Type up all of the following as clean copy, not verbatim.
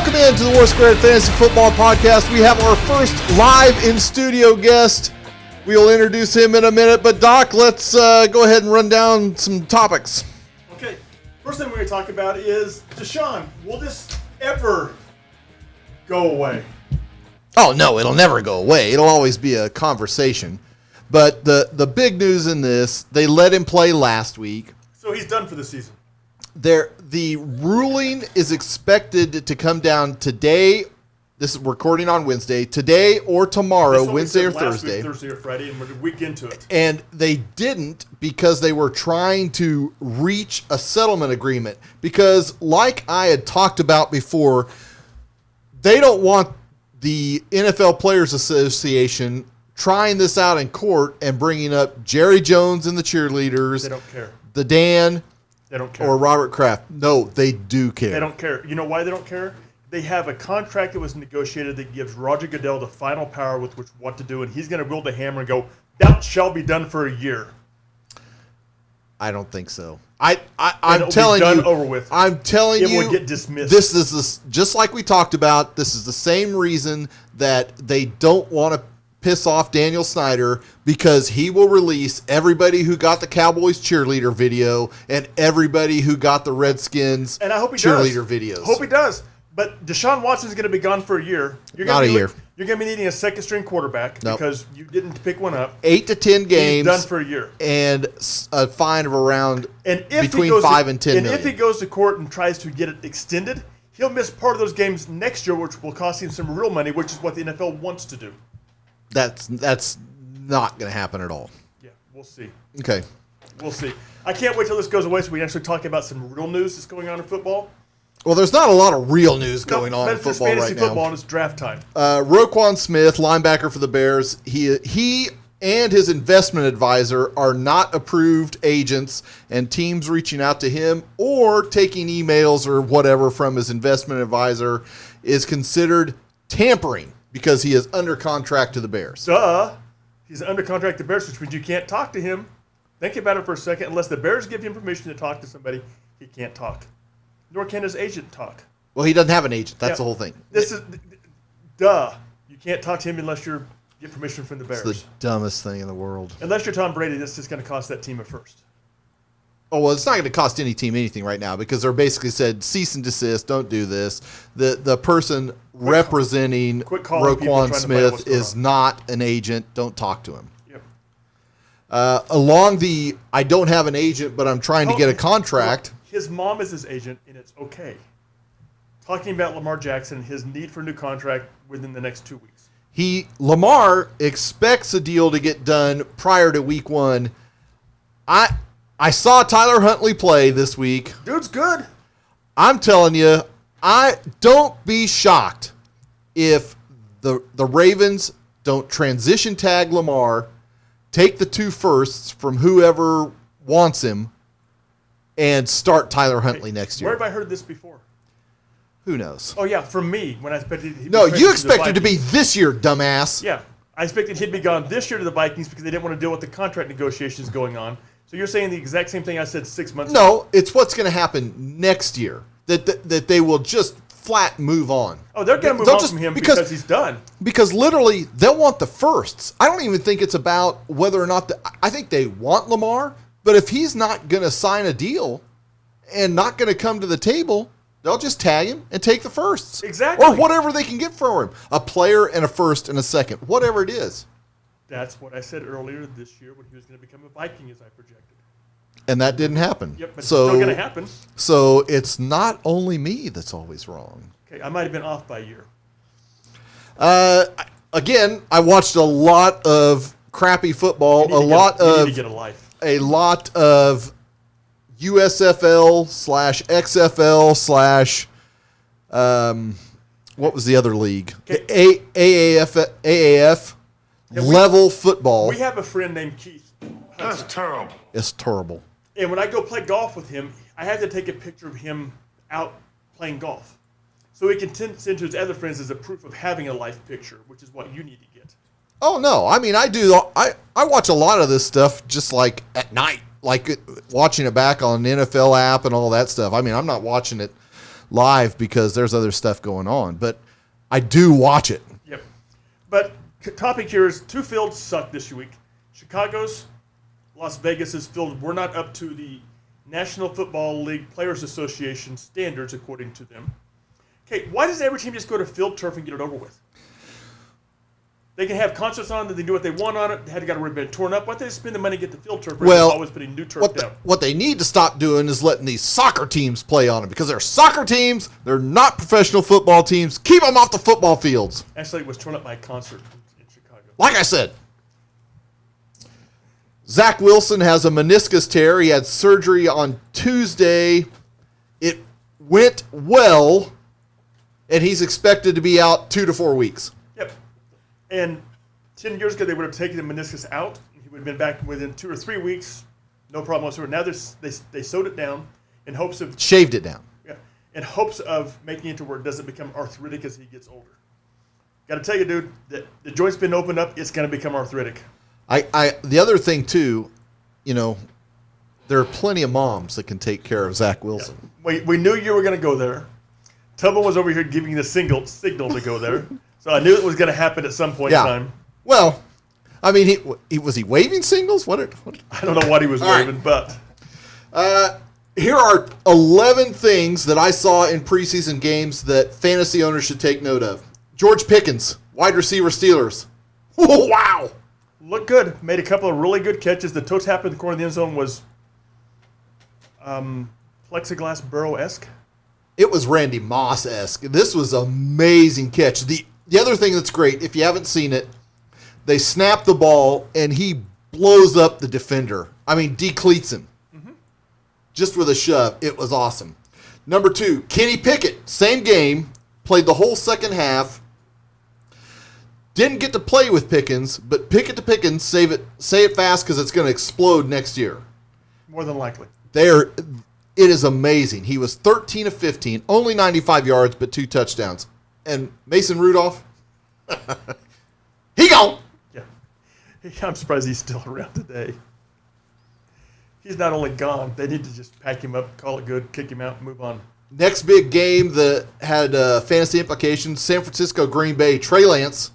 Welcome into the War Squared Fantasy Football Podcast. We have our first live in-studio guest. We'll introduce him in a minute, but Doc, let's go ahead and run down some topics. Okay, first thing we're going to talk about is Deshaun. Will this ever go away? Oh, no, it'll never go away. It'll always be a conversation. But the big news in this, they let him play last week. So he's done for the season. The ruling is expected to come down today. This is recording on Wednesday. Today or tomorrow, Wednesday or Thursday. Thursday or Friday, and we're a week into it. And they didn't because they were trying to reach a settlement agreement. Because like I had talked about before, they don't want the NFL Players Association trying this out in court and bringing up Jerry Jones and the cheerleaders. They don't care. The Dan. They don't care. Or Robert Kraft. No, they do care. They don't care. You know why they don't care? They have a contract that was negotiated that gives Roger Goodell the final power with which what to do, and he's going to wield the hammer and go, "That shall be done for a year." I don't think so. I'm telling you, over with. I'm telling you, it will get dismissed. This is just like we talked about. This is the same reason that they don't want to piss off Daniel Snyder, because he will release everybody who got the Cowboys cheerleader video and everybody who got the Redskins and I hope he cheerleader does. videos. Hope he does. But Deshaun Watson's going to be gone for a year. Not a year. You're going to be needing a second-string quarterback because you didn't pick one up. 8 to 10 games. He's done for a year. And a fine of around between 5 and 10 million. And if he goes to court and tries to get it extended, he'll miss part of those games next year, which will cost him some real money, which is what the NFL wants to do. That's not going to happen at all. Yeah, we'll see. Okay. We'll see. I can't wait till this goes away so we can actually talk about some real news that's going on in football. Well, there's not a lot of real news going on in football right now. Fantasy football, and it's draft time. Roquan Smith, linebacker for the Bears, he and his investment advisor are not approved agents, and teams reaching out to him or taking emails or whatever from his investment advisor is considered tampering because he is under contract to the Bears. He's under contract to the Bears, which means you can't talk to him. Think about it for a second. Unless the Bears give him permission to talk to somebody, he can't talk. Nor can his agent talk. Well, he doesn't have an agent. That's the whole thing. You can't talk to him unless you get permission from the Bears. It's the dumbest thing in the world. Unless you're Tom Brady, that's just going to cost that team a first. Oh, well, it's not going to cost any team anything right now because they're basically said, cease and desist, don't do this. The person representing Roquan Smith is not an agent. Don't talk to him. Yep. I don't have an agent, but I'm trying to get a contract. His mom is his agent, and it's okay. Talking about Lamar Jackson, his need for a new contract within the next 2 weeks. Lamar expects a deal to get done prior to week 1. I saw Tyler Huntley play this week. Dude's good. I'm telling you, don't be shocked if the Ravens don't transition tag Lamar, take the 2 firsts from whoever wants him, and start Tyler Huntley next year. Where have I heard this before? Who knows? Oh, yeah, from me when I expected he'd be No, you expected to be this year, dumbass. Yeah, I expected he'd be gone this year to the Vikings because they didn't want to deal with the contract negotiations going on. So you're saying the exact same thing I said 6 months ago? No, it's what's going to happen next year. That they will just flat move on. Oh, they're going to move on from him because he's done. Because literally, they'll want the firsts. I don't even think it's about whether or not I think they want Lamar, but if he's not going to sign a deal and not going to come to the table, they'll just tag him and take the firsts. Exactly. Or whatever they can get for him. A player and a first and a second. Whatever it is. That's what I said earlier this year when he was going to become a Viking, as I projected. And that didn't happen. Yep, but it's still going to happen. So it's not only me that's always wrong. Okay, I might have been off by a year. Again, I watched a lot of crappy football, You need to get a life. A lot of USFL / XFL / what was the other league? Okay. AAF level football. We have a friend named Keith. That's terrible. It's terrible. And when I go play golf with him, I have to take a picture of him out playing golf. So he can send to his other friends as a proof of having a life picture, which is what you need to get. Oh, no. I mean, I do. I watch a lot of this stuff just like at night, like watching it back on the NFL app and all that stuff. I mean, I'm not watching it live because there's other stuff going on. But I do watch it. Yep. But topic here is 2 fields suck this week. Chicago's, Las Vegas's field were not up to the National Football League Players Association standards, according to them. Okay, why does every team just go to field turf and get it over with? They can have concerts on it, they can do what they want on it, they had got to been torn up. Why don't they spend the money to get the field turf rather than always putting new turf down? What they need to stop doing is letting these soccer teams play on it, because they're soccer teams, they're not professional football teams. Keep them off the football fields. Actually, it was torn up by a concert in Chicago. Like I said, Zach Wilson has a meniscus tear. He had surgery on Tuesday. It went well, and he's expected to be out 2 to 4 weeks. Yep. And 10 years ago, they would have taken the meniscus out. He would have been back within 2 or 3 weeks. No problem whatsoever. Now they sewed it down in hopes of... Shaved it down. Yeah. In hopes of making it to where it doesn't become arthritic as he gets older. Got to tell you, dude, that the joint's been opened up. It's going to become arthritic. The other thing, too, there are plenty of moms that can take care of Zach Wilson. Yeah. We knew you were going to go there. Tubman was over here giving you the signal to go there. So I knew it was going to happen at some point in time. Well, I mean, was he waving signals? What? I don't know what he was waving, but... Here are 11 things that I saw in preseason games that fantasy owners should take note of. George Pickens, wide receiver, Steelers. Oh, wow. Looked good. Made a couple of really good catches. The toe tap in the corner of the end zone was plexiglass Burrow-esque. It was Randy Moss-esque. This was an amazing catch. The other thing that's great, if you haven't seen it, they snap the ball, and he blows up the defender. I mean, decleats him. Mm-hmm. Just with a shove. It was awesome. Number 2, Kenny Pickett. Same game. Played the whole second half. Didn't get to play with Pickens, but Pickett to Pickens, say it fast because it's going to explode next year. More than likely. It is amazing. He was 13 of 15, only 95 yards, but 2 touchdowns. And Mason Rudolph, he gone. Yeah. I'm surprised he's still around today. He's not only gone, they need to just pack him up, call it good, kick him out, and move on. Next big game that had fantasy implications, San Francisco, Green Bay, Trey Lance.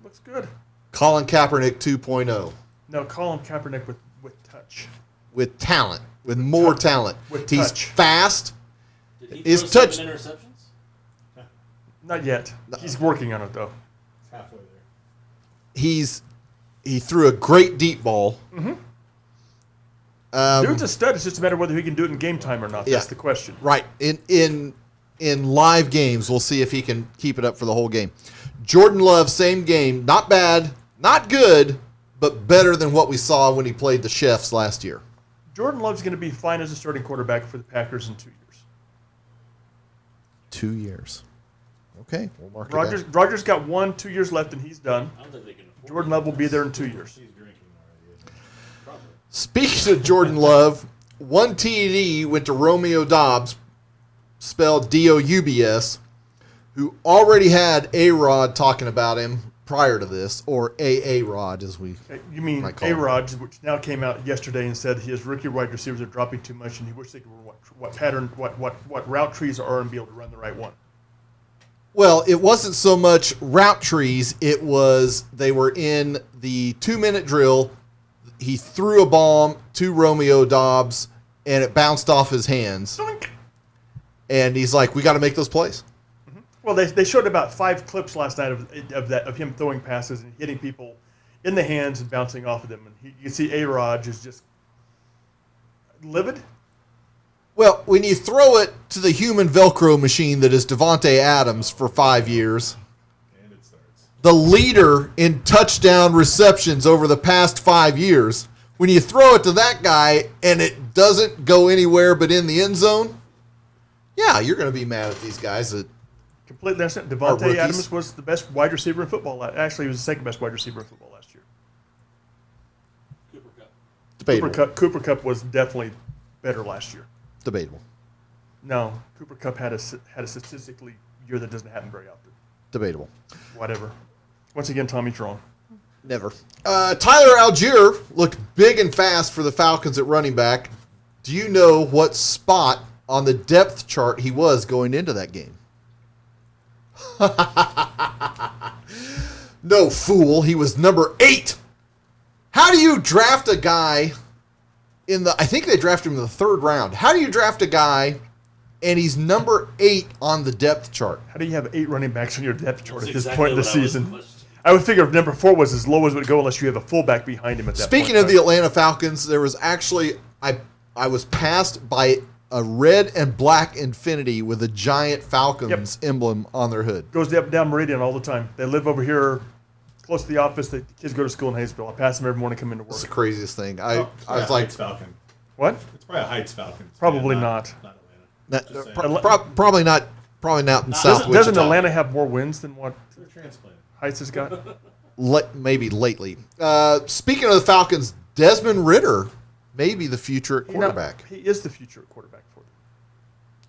Looks good. Colin Kaepernick 2.0. No, Colin Kaepernick with touch. With talent. With more talent. With He's touch. Fast. Did he His throw touch. 7 interceptions? Not yet. He's working on it, though. It's halfway there. He threw a great deep ball. Mm-hmm. Um, Dude's a stud. It's just a matter of whether he can do it in game time or not. Yeah. That's the question. Right. In live games, we'll see if he can keep it up for the whole game. Jordan Love, same game. Not bad, not good, but better than what we saw when he played the Chefs last year. Jordan Love's going to be fine as a starting quarterback for the Packers in 2 years. 2 years. Okay, we'll mark it down. Rodgers got 2 years left, and he's done. I don't think they can afford Jordan Love will be there in 2 years. He's drinking already, isn't he? Probably. Speaking of Jordan Love, 1 TD went to Romeo Doubs, spelled D-O-U-B-S, who already had A-Rod talking about him prior to this, or A-A-Rod as we You mean might call him. A-Rod, which now came out yesterday and said his rookie wide receivers are dropping too much, and he wished they could what route trees are and be able to run the right one. Well, it wasn't so much route trees. It was they were in the 2-minute drill. He threw a bomb to Romeo Doubs, and it bounced off his hands. Doink. And he's like, we got to make those plays. Well, they showed about 5 clips last night of him throwing passes and hitting people in the hands and bouncing off of them. And you can see A-Rod is just livid. Well, when you throw it to the human Velcro machine that is Devontae Adams for 5 years, And it starts. the leader in touchdown receptions over the past 5 years, when you throw it to that guy and it doesn't go anywhere but in the end zone, yeah, you're going to be mad at these guys. Completely understand. Our Devontae rookies. Adams was the best wide receiver in football. Actually, he was the second best wide receiver in football last year. Cooper Cup. Debatable. Cooper Kupp was definitely better last year. Debatable. No, Cooper Kupp had a statistically year that doesn't happen very often. Debatable. Whatever. Once again, Tommy's wrong. Never. Tyler Algier looked big and fast for the Falcons at running back. Do you know what spot on the depth chart he was going into that game. No, fool. He was number 8. How do you draft a guy I think they drafted him in the 3rd round. How do you draft a guy and he's number 8 on the depth chart? How do you have 8 running backs on your depth chart at That's this point in the exactly what I was season? questioning. I would figure if number 4 was as low as it would go unless you have a fullback behind him at that Speaking point. of the Atlanta Falcons, there was actually I was passed by a red and black Infinity with a giant Falcons emblem on their hood. Goes up down Meridian all the time. They live over here close to the office. The kids go to school in Hayesville. I pass them every morning, come into It's the work. craziest thing. Oh, I it's was probably a like, Heights Falcon. What? It's probably a Heights Falcon. Probably Yeah, not. Not Atlanta. that- Just saying. probably not in South Doesn't Wichita. Atlanta have more wins than what They're transplanted. Heights has got? Maybe lately. Speaking of the Falcons, Desmond Ridder may be the future at quarterback. He is the future at quarterback for them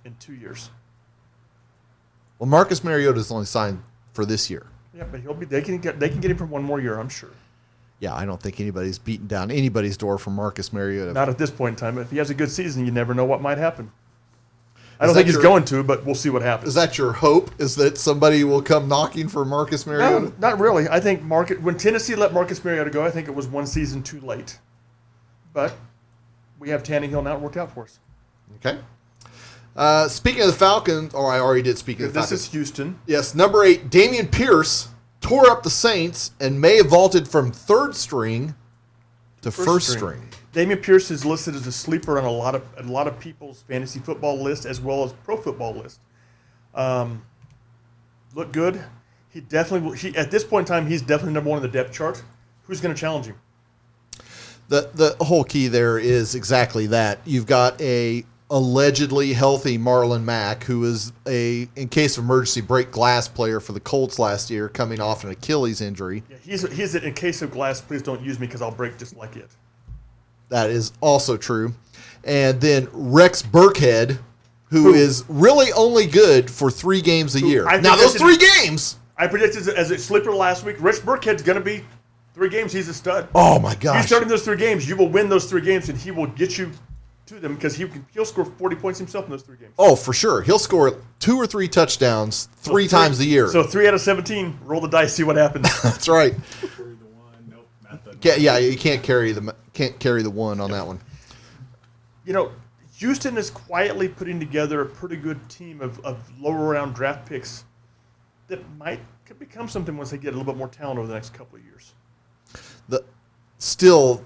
in 2 years. Well, Marcus Mariota's only signed for this year. Yeah, but he'll be. They can get him for one more year, I'm sure. Yeah, I don't think anybody's beaten down anybody's door for Marcus Mariota. Not at this point in time. If he has a good season, you never know what might happen. I Is don't that think he's your- going to, but we'll see what happens. Is that your hope? Is that somebody will come knocking for Marcus Mariota? No, not really. I think when Tennessee let Marcus Mariota go, I think it was one season too late. But we have Tannehill now. It worked out for us. Okay. Speaking of the Falcons, I already did speak of the This Falcons. is Houston. Yes, number 8, Damian Pierce tore up the Saints and may have vaulted from 3rd string to first string. Damian Pierce is listed as a sleeper on a lot of people's fantasy football list as well as pro football list. Look good. He definitely will. At this point in time, he's definitely number 1 on the depth chart. Who's going to challenge him? The whole key there is exactly that. You've got a allegedly healthy Marlon Mack, who is in case of emergency, break glass player for the Colts last year, coming off an Achilles injury. Yeah, he's in case of glass. Please don't use me because I'll break just like it. That is also true. And then Rex Burkhead, who is really only good for 3 games a year. I Now, think those 3 games. I predicted as a sleeper last week. Rich Burkhead's going to be 3 games. He's a stud. Oh, my If you gosh. start in those 3 games, you will win those 3 games, and he will get you to them because he'll score 40 points himself in those 3 games. Oh, for sure. He'll score 2 or 3 touchdowns 3 times a year. So 3 out of 17. Roll the dice, see what happens. That's right. Carry the one. Nope. Not the Yeah, you can't carry the 1 on that one. You know, Houston is quietly putting together a pretty good team of lower round draft picks that could become something once they get a little bit more talent over the next couple of years. Still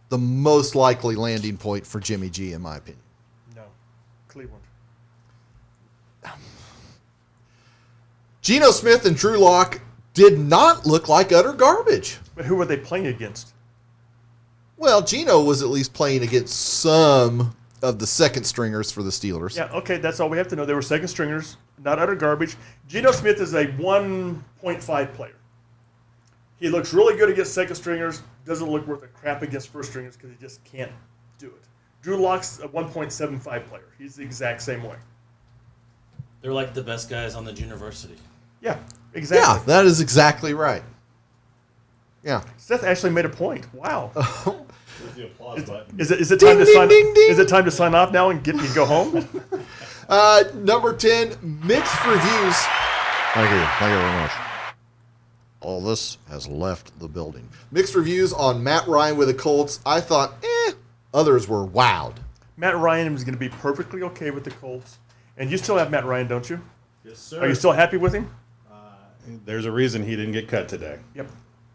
the most likely landing point for Jimmy G, in my opinion. No, Cleveland. Geno Smith and Drew Lock did not look like utter garbage. But who are they playing against? Well, Geno was at least playing against some of the second stringers for the Steelers. Yeah, okay, that's all we have to know. They were second stringers, not utter garbage. Geno Smith is a 1.5 player. He looks really good against second stringers, doesn't look worth a crap against first stringers because he just can't do it. Drew Lock's a 1.75 player. He's the exact same way. They're like the best guys on the university. Yeah, exactly. Yeah, that is exactly right. Yeah. Seth actually made a point. Wow. There's the applause button. Is it time to Ding, sign? ding, ding. Is it time to sign off now and go home? Number 10, mixed reviews. Thank you very much. All this has left the building. Mixed reviews on Matt Ryan with the Colts. I thought, Others were wowed. Matt Ryan is going to be perfectly okay with the Colts, and you still have Matt Ryan, don't you? Yes, sir. Are you still happy with him? There's a reason he didn't get cut today. Yep.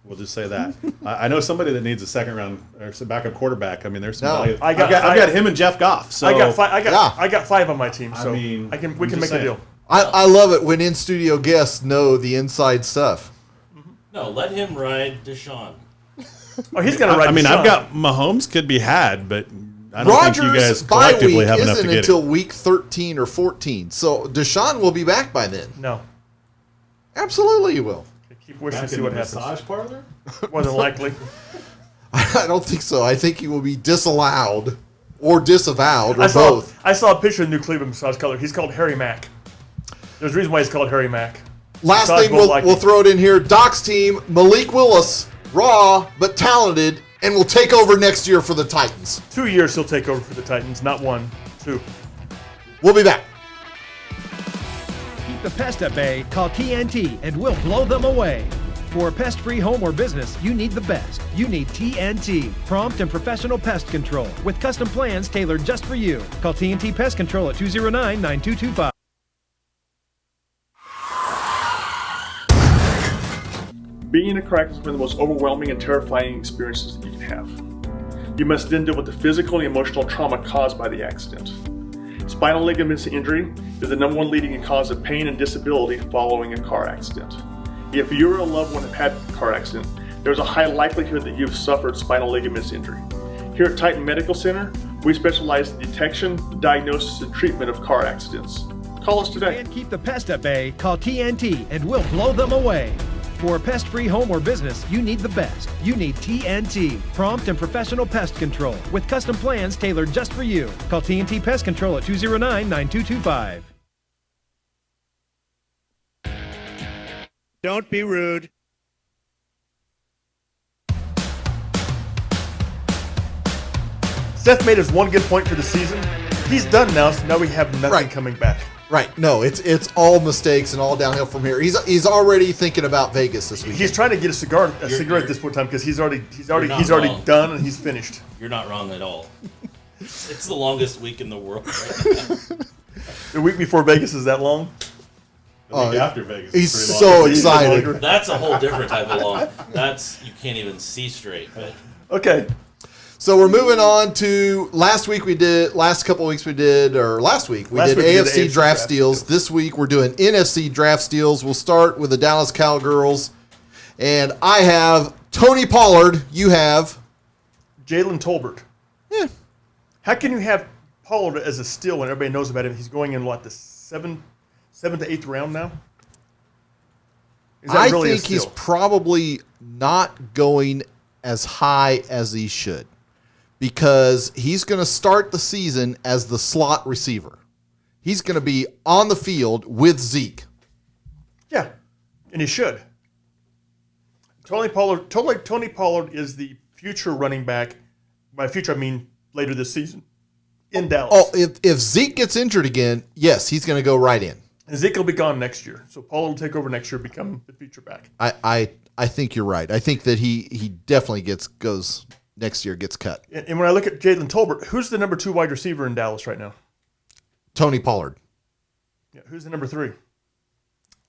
We'll just say that. I know somebody that needs a second round or some backup quarterback. I mean, there's some No. value. I I've got- got him and Jeff Goff. So I got five. yeah. I got 5 on my team, so mean, we I'm can just make a saying. deal. I love it when in-studio guests know the inside stuff. No, let him ride Deshaun. Oh, he's going to ride. I mean, Deshaun. I've got Mahomes could be had, but I don't think you Rodgers' guys bye collectively week have enough to isn't get until it. week 13 or 14. So Deshaun will be back by then. no. Absolutely he will. Keep wishing to Back see in what the happens. massage parlor? More than likely. I don't think so. I think he will be disallowed or disavowed or I both. saw a picture of the new Cleveland massage color. He's called Harry Mack. There's a reason why he's called Harry Mack. Last Massage thing won't like we'll it. throw it in here. Doc's team, Malik Willis, raw but talented, and will take over next year for the Titans. 2 years he'll take over for the Titans, not 1, 2. We'll be back. Keep the pest at bay. Call TNT and we'll blow them away. For a pest-free home or business, you need the best. You need TNT, prompt and professional pest control with custom plans tailored just for you. Call TNT Pest Control at 209-9225. Being in a car accident is one of the most overwhelming and terrifying experiences that you can have. You must then deal with the physical and emotional trauma caused by the accident. Spinal ligament injury is the number one leading cause of pain and disability following a car accident. If you or a loved one have had a car accident, there's a high likelihood that you've suffered spinal ligaments injury. Here at Titan Medical Center, we specialize in detection, diagnosis, and treatment of car accidents. Call us today. And keep the pest at bay. Call TNT and we'll blow them away. For a pest-free home or business, you need the best. You need TNT, prompt and professional pest control with custom plans tailored just for you. Call TNT Pest Control at 209-9225. Don't be rude. Seth made his one good point for the season. He's done now, so now we have nothing Right. coming back. Right. No, it's all mistakes and all downhill from here. He's already thinking about Vegas this week. He's trying to get a cigarette at You're- this point in time because he's already not wrong. done and he's finished. You're not wrong at all. It's the longest week in the world right now. The week before Vegas is that long. The week after Vegas. He's is pretty so long. excited. That's a whole different type of long. That's you can't even see straight. But Okay. So we're moving on to last week we did, last couple of weeks we did, or last week we did AFC draft steals. This week we're doing NFC draft steals. We'll start with the Dallas Cowgirls. And I have Tony Pollard. You have Jalen Tolbert. Yeah. How can you have Pollard as a steal when everybody knows about him? He's going in what, the seventh to eighth round now? Is that I really a think he's steal? probably not going as high as he should because he's going to start the season as the slot receiver. He's going to be on the field with Zeke. Yeah, and he should. Tony Pollard is the future running back. By future, I mean later this season in Dallas. Oh, if Zeke gets injured again, yes, he's going to go right in. And Zeke will be gone next year, so Pollard will take over next year, become the future back. I think you're right. I think that he definitely goes next year, gets cut. And when I look at Jalen Tolbert, who's the number 2 wide receiver in Dallas right now? Tony Pollard. Yeah, who's the number 3?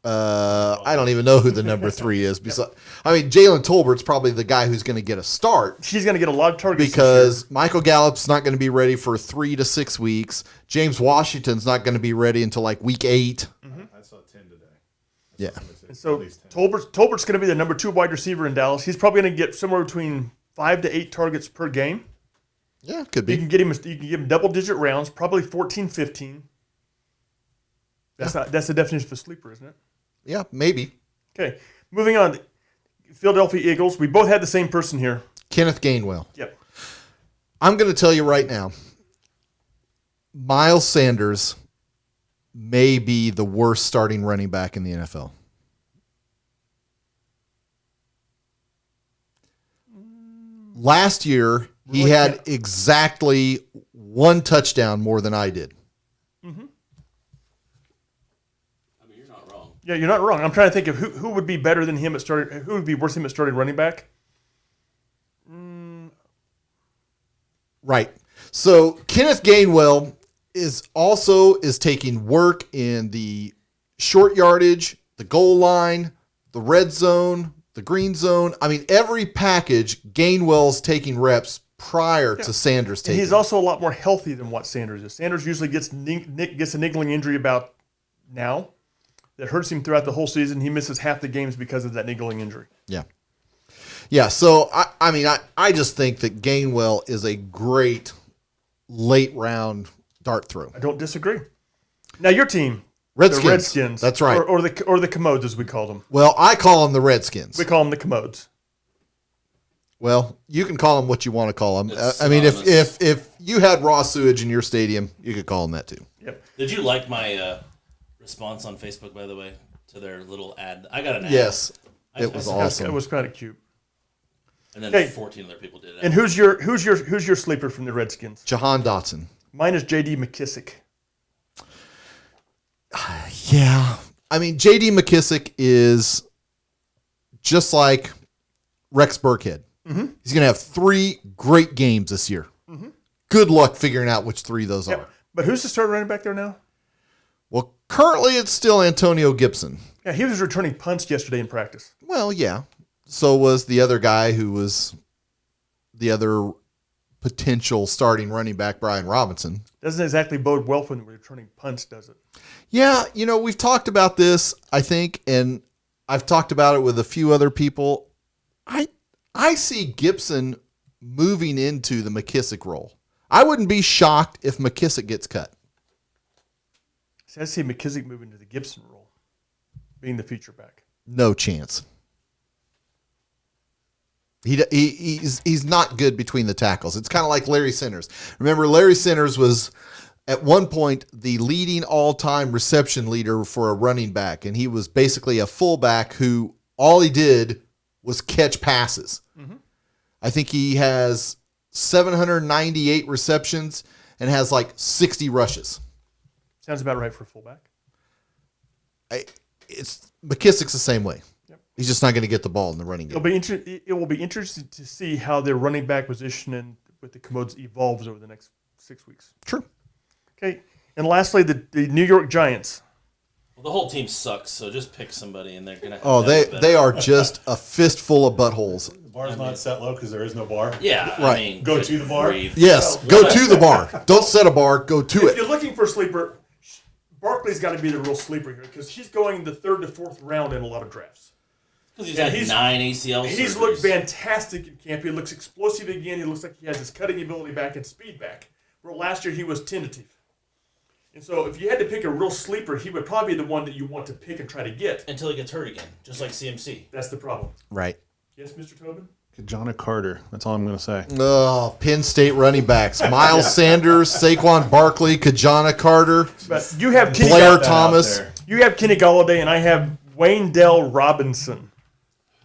I don't even know who the number 3 is. I mean, Jalen Tolbert's probably the guy who's going to get a start. He's going to get a lot of targets Because Michael Gallup's not going to be ready for 3 to 6 weeks. James Washington's not going to be ready until like week 8. I saw 10 today. Yeah. And so Tolbert's going to be the number 2 wide receiver in Dallas. He's probably going to get somewhere between 5 to 8 targets per game. Yeah, could You be. can give him double-digit rounds, probably 14, 15. That's the definition of a sleeper, isn't it? Yeah, maybe. Okay, moving on. Philadelphia Eagles. We both had the same person here. Kenneth Gainwell. Yep. I'm going to tell you right now, Miles Sanders may be the worst starting running back in the NFL. Last year, he had exactly 1 touchdown more than I did. I mean, you're not wrong. Yeah, you're not wrong. I'm trying to think of who would be better than him at starting. Who would be worse than him at starting running back? Right. So Kenneth Gainwell is taking work in the short yardage, the goal line, the red zone, the green zone. I mean, every package, Gainwell's taking reps prior to Sanders And taking. he's also a lot more healthy than what Sanders is. Sanders usually gets a niggling injury about now that hurts him throughout the whole season. He misses half the games because of that niggling injury. Yeah. Yeah, so I just think that Gainwell is a great late round dart throw. I don't disagree. Now your team, Redskins. the Redskins, That's right. or the Commodes as we call them. Well, I call them the Redskins. We call them the Commodes. Well, you can call them what you want to call them. It's I mean, synonymous. if you had raw sewage in your stadium, you could call them that too. Yep. Did you like my response on Facebook, by the way, to their little ad? I got an ad. Yes, I- it was I- awesome. It was kind of cute. And then Okay. 14 other people did it. And who's your sleeper from the Redskins? Jahan Dotson. Mine is J.D. McKissick. Yeah. I mean, J.D. McKissick is just like Rex Burkhead. Mm-hmm. He's going to have 3 great games this year. Mm-hmm. Good luck figuring out which 3 those are. But who's the starting running back there now? Well, currently it's still Antonio Gibson. Yeah, he was returning punts yesterday in practice. Well, yeah. So was the other guy who was the other potential starting running back, Brian Robinson. Doesn't exactly bode well for the returning punts, does it? Yeah, we've talked about this, I think, and I've talked about it with a few other people. I see Gibson moving into the McKissick role. I wouldn't be shocked if McKissick gets cut. See, I see McKissick moving to the Gibson role, being the feature back. No chance. He's not good between the tackles. It's kind of like Larry Centers. Remember, Larry Centers was at one point the leading all-time reception leader for a running back, and he was basically a fullback who all he did was catch passes. Mm-hmm. I think he has 798 receptions and has like 60 rushes. Sounds about right for a fullback. McKissick's the same way. Yep. He's just not going to get the ball in the running game. It will be interesting to see how their running back position and with the Commodes evolves over the next 6 weeks. True. Okay. And lastly, the New York Giants. Well, the whole team sucks, so just pick somebody, and they're gonna. Oh, they are just a fistful of buttholes. The bar's not set low because there is no bar. Yeah, Right. I mean, Go good to the bar? grief. Yes, go to the bar. Don't set a bar. Go to If it. you're looking for a sleeper, Barkley's got to be the real sleeper here because he's going the 3rd to 4th round in a lot of drafts. Because he's had 9 ACL surgeries. He's looked fantastic in camp. He looks explosive again. He looks like he has his cutting ability back and speed back. Where last year he was tentative. And so if you had to pick a real sleeper, he would probably be the one that you want to pick and try to get. until he gets hurt again, just like CMC. That's the problem. Right. Yes, Mr. Tobin? Kajana Carter. That's all I'm going to say. Oh, Penn State running backs. Miles Sanders, Saquon Barkley, Kajana Carter, But you have Kenny Blair That out Thomas. there. You have Kenny Galladay, and I have Wayne Dell Robinson.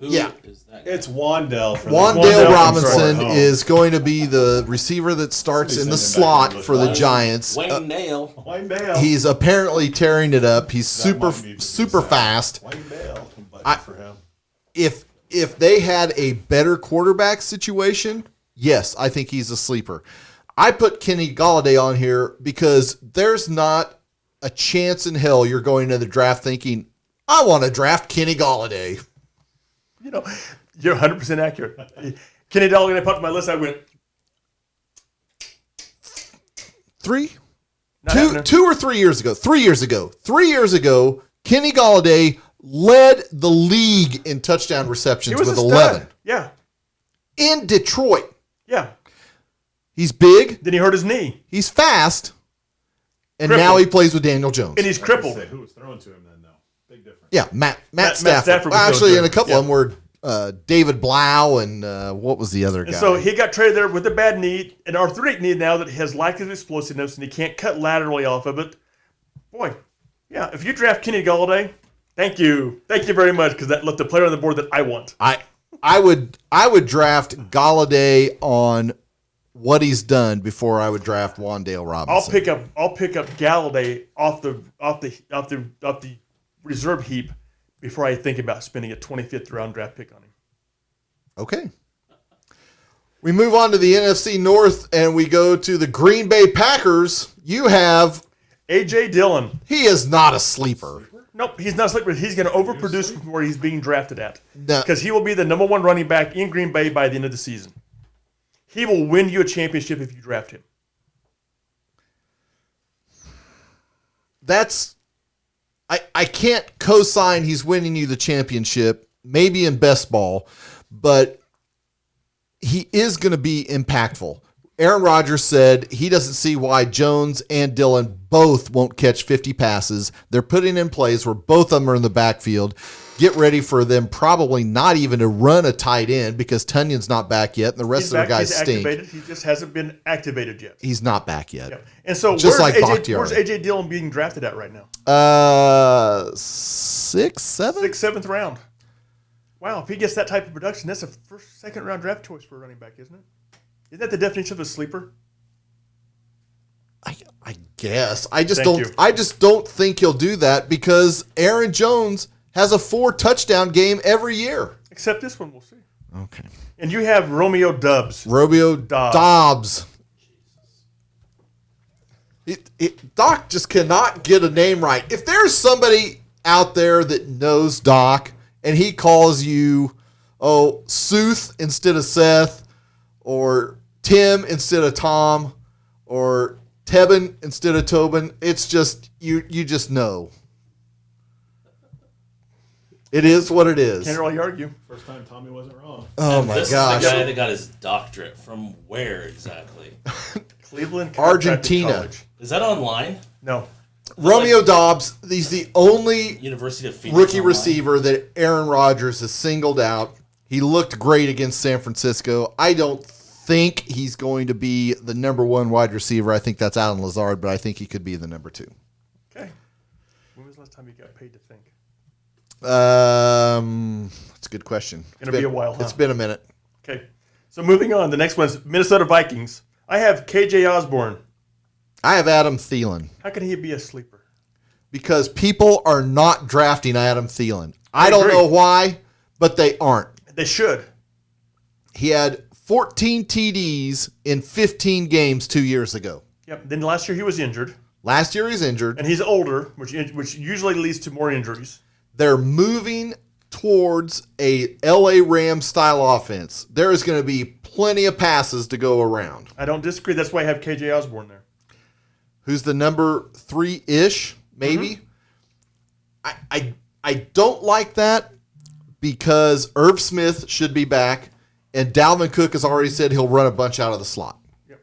Who Yeah. is that guy? It's Wandell. For Wandale Wandale Robinson from is going to be the receiver that starts in the slot for the Giants. Wayne Nail. Wandale. He's apparently tearing it up. He's That super might be super decent. fast. Wandale. For him. If they had a better quarterback situation, yes, I think he's a sleeper. I put Kenny Galladay on here because there's not a chance in hell you're going to the draft thinking, I want to draft Kenny Galladay. You know, you're 100% accurate. Kenny Galladay, when I popped my list, I went, not happening. 2 or 3 years ago. 3 years ago. 3 years ago, Kenny Galladay led the league in touchdown He receptions was with a stud. 11 Yeah, in Detroit. yeah. He's big, Then he hurt his knee, he's fast, and Crippled. now he plays with Daniel Jones. and he's crippled. Who was throwing to him then, though? Big difference. Yeah, Matt Matt Stafford. Stafford was Well, actually, going and a to- couple yeah. of them were David Blau and what was the other guy? And so he got traded there with a bad knee, an arthritic knee now that has lack of explosiveness, and he can't cut laterally off of it. Boy, yeah, if you draft Kenny Galladay, thank you very much, because that left the player on the board that I want. I would draft Galladay on what he's done before I would draft Wandale Robinson. I'll pick up Galladay off the reserve heap before I think about spending a 25th round draft pick on him. Okay. We move on to the NFC North and we go to the Green Bay Packers. You have A.J. Dillon. he is not a sleeper. Nope, he's not a sleeper. He's going to overproduce from where he's being drafted at. No. Because he will be the number 1 running back in Green Bay by the end of the season. He will win you a championship if you draft him. I can't co-sign he's winning you the championship, maybe in best ball, but he is going to be impactful. Aaron Rodgers said he doesn't see why Jones and Dillon both won't catch 50 passes. They're putting in plays where both of them are in the backfield. Get ready for them probably not even to run a tight end because Tunyon's not back yet, and the rest He's of the back, guys he's stink. activated. He just hasn't been activated yet. He's not back yet. Yep. And so Just like where's Bakhtiari. A.J. Dillon being drafted at right now? 6th, 7th? 6th, 7th round. Wow, if he gets that type of production, that's a first, second round draft choice for a running back, isn't it? Isn't that the definition of a sleeper? I guess. I just Thank don't. you. I just don't think he'll do that because Aaron Jones has a 4-touchdown game every year. Except this one, we'll see. Okay. And you have Romeo Dubs. Romeo Dobbs. Dobbs. Doc just cannot get a name right. If there's somebody out there that knows Doc and he calls you, Sooth instead of Seth, or Tim instead of Tom, or Tebin instead of Tobin, it's just, you just know. It is what it is. Can't really argue. First time Tommy wasn't wrong. Oh my This gosh. is the guy that got his doctorate from where exactly? Cleveland, Argentina. Chiropractic College. Is that online? No. Romeo Dobbs, he's the only University of Phoenix rookie online? receiver that Aaron Rodgers has singled out. He looked great against San Francisco. I don't think he's going to be the number one wide receiver. I think that's Alan Lazard, but I think he could be the number 2. Okay. When was the last time you got paid to think? That's a good question. Gonna be a while, huh? It's been a minute. Okay. So moving on. The next one's Minnesota Vikings. I have KJ Osborne. I have Adam Thielen How can he be a sleeper? because people are not drafting Adam Thielen. I don't agree. know why, but they aren't. They should. He had 14 TDs in 15 games 2 years ago. Yep. Then last year he was injured, Last year he's injured. and he's older, which usually leads to more injuries. They're moving towards a LA Rams style offense. There is going to be plenty of passes to go around. I don't disagree. That's why I have KJ Osborne there. Who's the number 3-ish, maybe? I don't like that because Irv Smith should be back, and Dalvin Cook has already said he'll run a bunch out of the slot. Yep.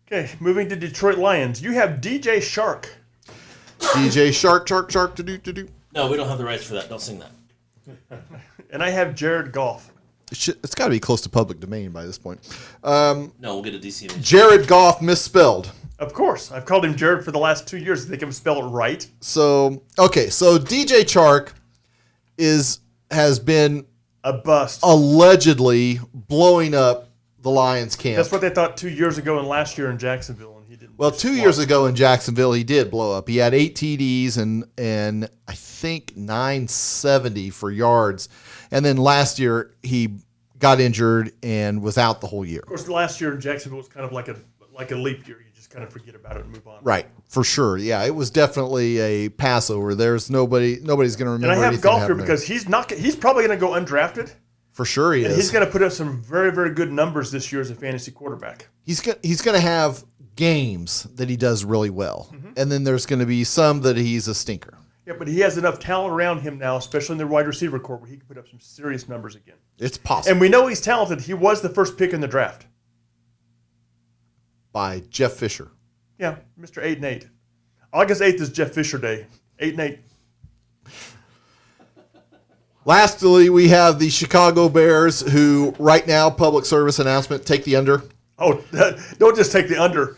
Okay, moving to Detroit Lions. You have DJ Shark. DJ Shark, to do. No, we don't have the rights for that. Don't sing that. And I have Jared Goff. It's got to be close to public domain by this point. No, we'll get a DC image. Jared Goff misspelled. Of course. I've called him Jared for the last 2 years. I think I'm spell it right. So DJ Chark has been A bust. allegedly blowing up the Lions camp. That's what they thought 2 years ago and last year in Jacksonville, and he didn't. Well, 2 years ago in Jacksonville, he did blow up. He had 8 TDs and I think 970 for yards. And then last year, he got injured and was out the whole year. Of course, last year in Jacksonville was kind of like a leap year. You just kind of forget about it and move on. Right, for sure. Yeah, it was definitely a Passover. There's nobody's going to remember And I have anything Goff here happening. because he's probably going to go undrafted, For sure he and is. he's going to put up some very, very good numbers this year as a fantasy quarterback. He's going to have games that he does really well. Mm-hmm. And then there's going to be some that he's a stinker. Yeah, but he has enough talent around him now, especially in the wide receiver corps, where he can put up some serious numbers again. It's possible. And we know he's talented. He was the first pick in the draft. By Jeff Fisher. Yeah, Mr. 8-8. August 8th is Jeff Fisher Day. 8-8. Lastly, we have the Chicago Bears, who right now, public service announcement, take the under. Oh, don't just take the under.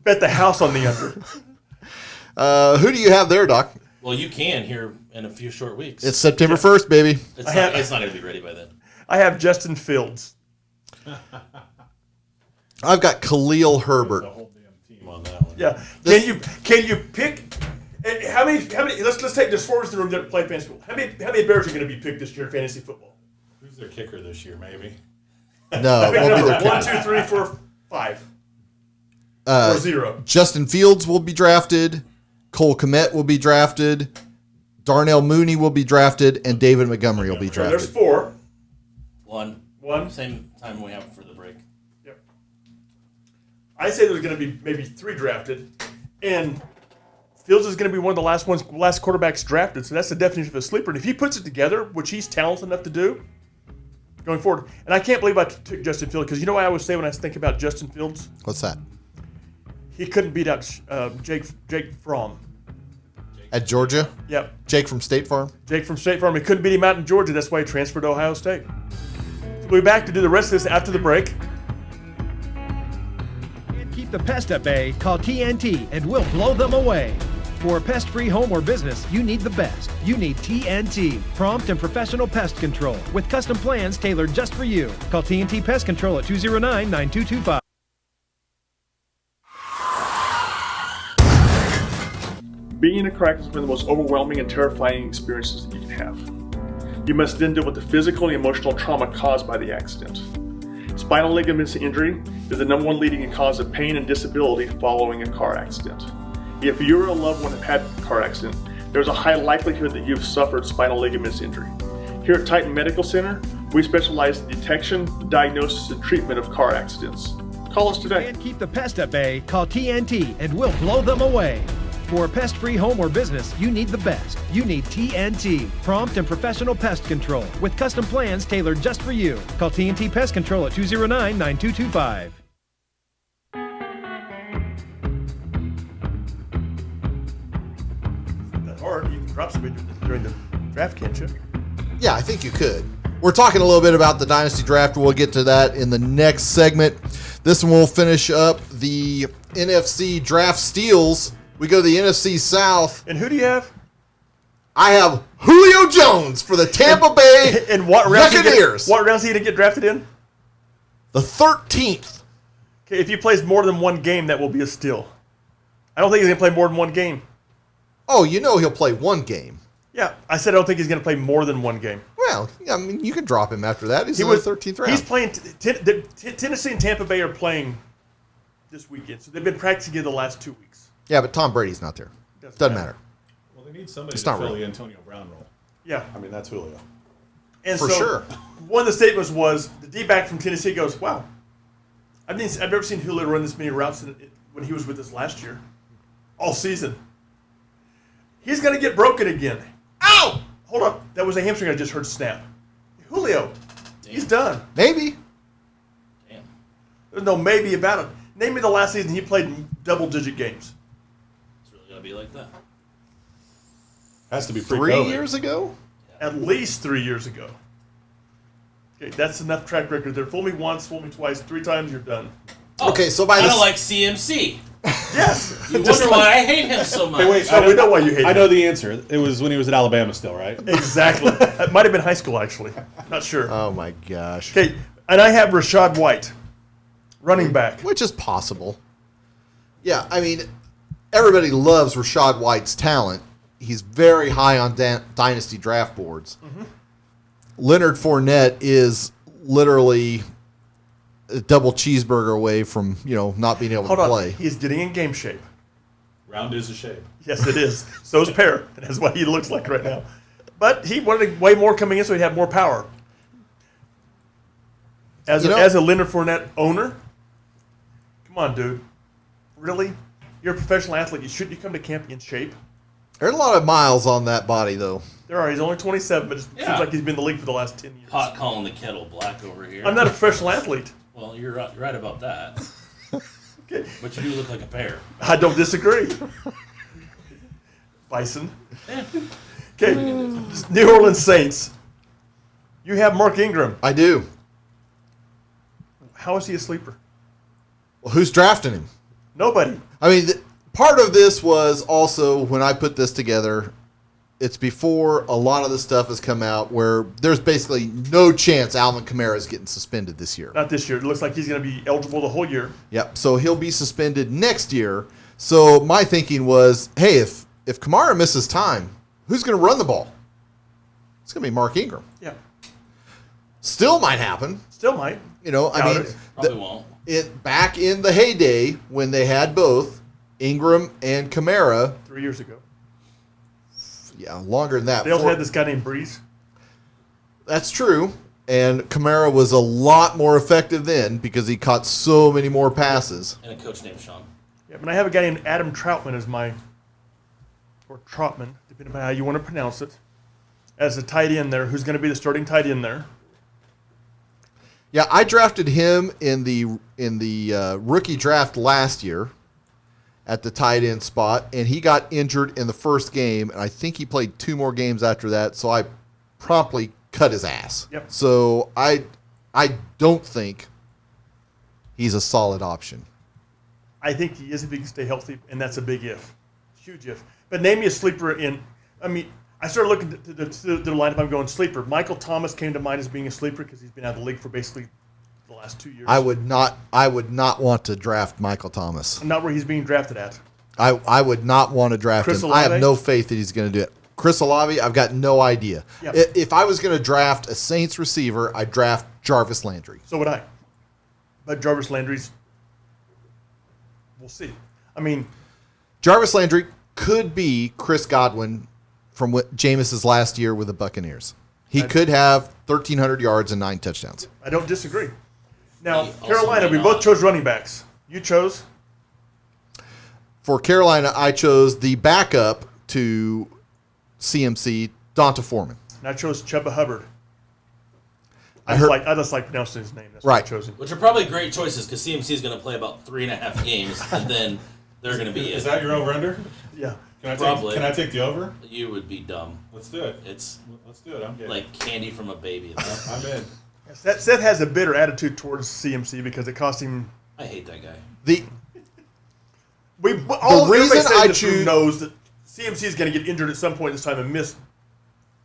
Bet the house on the under. Who do you have there, Doc? Well, you can here in a few short weeks. It's September 1st, baby. It's not going to be ready by then. I have Justin Fields. I've got Khalil Herbert. The whole damn team on that one. Yeah. Can you pick? And how many? Let's take this forwards in the room that play fantasy football. How many Bears are going to be picked this year in fantasy football? Who's their kicker this year, maybe? No, it Pick won't be number their 1, kicker. 2, 3, 4, 5. Or 0. Justin Fields will be drafted. Cole Kmet will be drafted. Darnell Mooney will be drafted. And David Montgomery will be So there's drafted. 4. One. Same time we have for the break. Yep. I say there's going to be maybe 3 drafted, and Fields is going to be one of the last quarterbacks drafted. So that's the definition of a sleeper. And if he puts it together, which he's talented enough to do, going forward. And I can't believe I took Justin Fields because you know what I always say when I think about Justin Fields? What's that? He couldn't beat out Jake Fromm. At Georgia? Yep. Jake from State Farm? Jake from State Farm. He couldn't beat him out in Georgia. That's why he transferred to Ohio State. So we'll be back to do the rest of this after the break. And keep the pest at bay, call TNT and we'll blow them away. For a pest-free home or business, you need the best. You need TNT, prompt and professional pest control with custom plans tailored just for you. Call TNT Pest Control at 209-9225. Being in a car accident is one of the most overwhelming and terrifying experiences that you can have. You must then deal with the physical and emotional trauma caused by the accident. Spinal ligament injury is the number one leading cause of pain and disability following a car accident. If you or a loved one have had a car accident, there's a high likelihood that you've suffered spinal ligaments injury. Here at Titan Medical Center, we specialize in detection, diagnosis, and treatment of car accidents. Call us today. And keep the pest at bay. Call TNT and we'll blow them away. For a pest-free home or business, you need the best. You need TNT, prompt and professional pest control with custom plans tailored just for you. Call TNT Pest Control at 209-9225. That hard, you can drop somebody during the draft, can't you? Yeah, I think you could. We're talking a little bit about the Dynasty Draft. We'll get to that in the next segment. This one will finish up the NFC Draft Steals. We go to the NFC South. And who do you have? I have Julio Jones for the Tampa Bay And what round Buccaneers. what rounds he going to get drafted in? The 13th. Okay, if he plays more than one game, that will be a steal. I don't think he's going to play more than one game. Oh, you know he'll play one game. Yeah, I said I don't think he's going to play more than one game. Well, I mean, you can drop him after that. He's in the 13th round. He's playing. Tennessee and Tampa Bay are playing this weekend, so they've been practicing together the last 2 weeks. Yeah, but Tom Brady's not there. Doesn't matter. Well, they need somebody It's to not fill real. the Antonio Brown role. Yeah, I mean, that's Julio. and For so sure. one of the statements was the D-back from Tennessee goes, "Wow, I've never seen Julio run this many routes when he was with us last year, all season. He's going to get broken again. Ow! Hold up, that was a hamstring I just heard snap. Julio, he's done. Maybe. Damn. There's no maybe about it. Name me the last season he played double-digit games. It's really gonna be like that. Has to be 3 pre-COVID. years ago? At least 3 years ago. Okay, that's enough track record there. Fool me once, fool me twice, 3 times, you're done. Okay, so by Kind this, of like CMC. Yes. You wonder why I hate him so much. Hey, wait, So we know why you hate I him. know the answer. It was when he was at Alabama still, right? Exactly. It might have been high school, actually. Not sure. oh my gosh, Okay, and I have Rashad White, running back. which is possible. Yeah, I mean, everybody loves Rashad White's talent. He's very high on dynasty draft boards. Leonard Fournette is literally a double cheeseburger away from not being able Hold to on. play. He's getting in game shape. Round is a shape. Yes, it is. So is Pear. That's what he looks like right now. But he wanted way more coming in so he'd have more power. As a Leonard Fournette owner, come on, dude. Really? You're a professional athlete. Shouldn't you come to camp in shape? There's a lot of miles on that body, though. There are. He's only 27, but it Yeah. seems like he's been in the league for the last 10 years. Pot calling the kettle black over here. I'm not a professional athlete. Well, you're right about that. Okay. But you do look like a pear. I don't disagree. Bison. Okay. New Orleans Saints. You have Mark Ingram. I do. How is he a sleeper? Well, who's drafting him? Nobody. I mean, part of this was also when I put this together. It's before a lot of the stuff has come out where there's basically no chance Alvin Kamara is getting suspended this year. Not this year. It looks like he's going to be eligible the whole year. Yep. So he'll be suspended next year. So my thinking was, hey, if Kamara misses time, who's going to run the ball? It's going to be Mark Ingram. Yeah. Still might happen. Still might. I Doubt mean, it. Probably won't. back in the heyday when they had both Ingram and Kamara, 3 years ago. yeah, longer than that. They also had this guy named Breeze. That's true. And Kamara was a lot more effective then because he caught so many more passes. And a coach named Sean. Yeah, but I have a guy named Adam Troutman as or Troutman, depending on how you want to pronounce it, as a tight end there, who's going to be the starting tight end there. Yeah, I drafted him in the rookie draft last year at the tight end spot, and he got injured in the first game, and I think he played 2 more games after that, so I promptly cut his ass. Yep. So I don't think he's a solid option. I think he is if he can stay healthy, and that's a big if. Huge if. But name me a sleeper I started looking to the lineup. I'm going sleeper. Michael Thomas came to mind as being a sleeper because he's been out of the league for basically the last 2 years. I would not want to draft Michael Thomas. Not where he's being drafted at. I would not want to draft Chris him. I have Olave? no faith that he's going to do it. Chris Olave, I've got no idea. Yeah. If I was going to draft a Saints receiver, I'd draft Jarvis Landry. So would I. But Jarvis Landry's, we'll see. I mean, Jarvis Landry could be Chris Godwin from Jameis's last year with the Buccaneers. He could have 1,300 yards and 9 touchdowns. I don't disagree. Now, He also Carolina, may we both not. chose running backs. You chose? For Carolina, I chose the backup to CMC, Donta Foreman. And I chose Chuba Hubbard. I heard- I just like pronouncing his name. That's Right. why I chose him. Which are probably great choices because CMC is going to play about 3.5 games, and then they're going to be Is it. that your over/under? Yeah. Probably. Can I take the over? You would be dumb. Let's do it. It's Let's do it. I'm getting. like candy from a baby. I'm in. Seth has a bitter attitude towards CMC because it cost him. I hate that guy. The All reason everybody I in this room choose- knows that CMC is going to get injured at some point this time and miss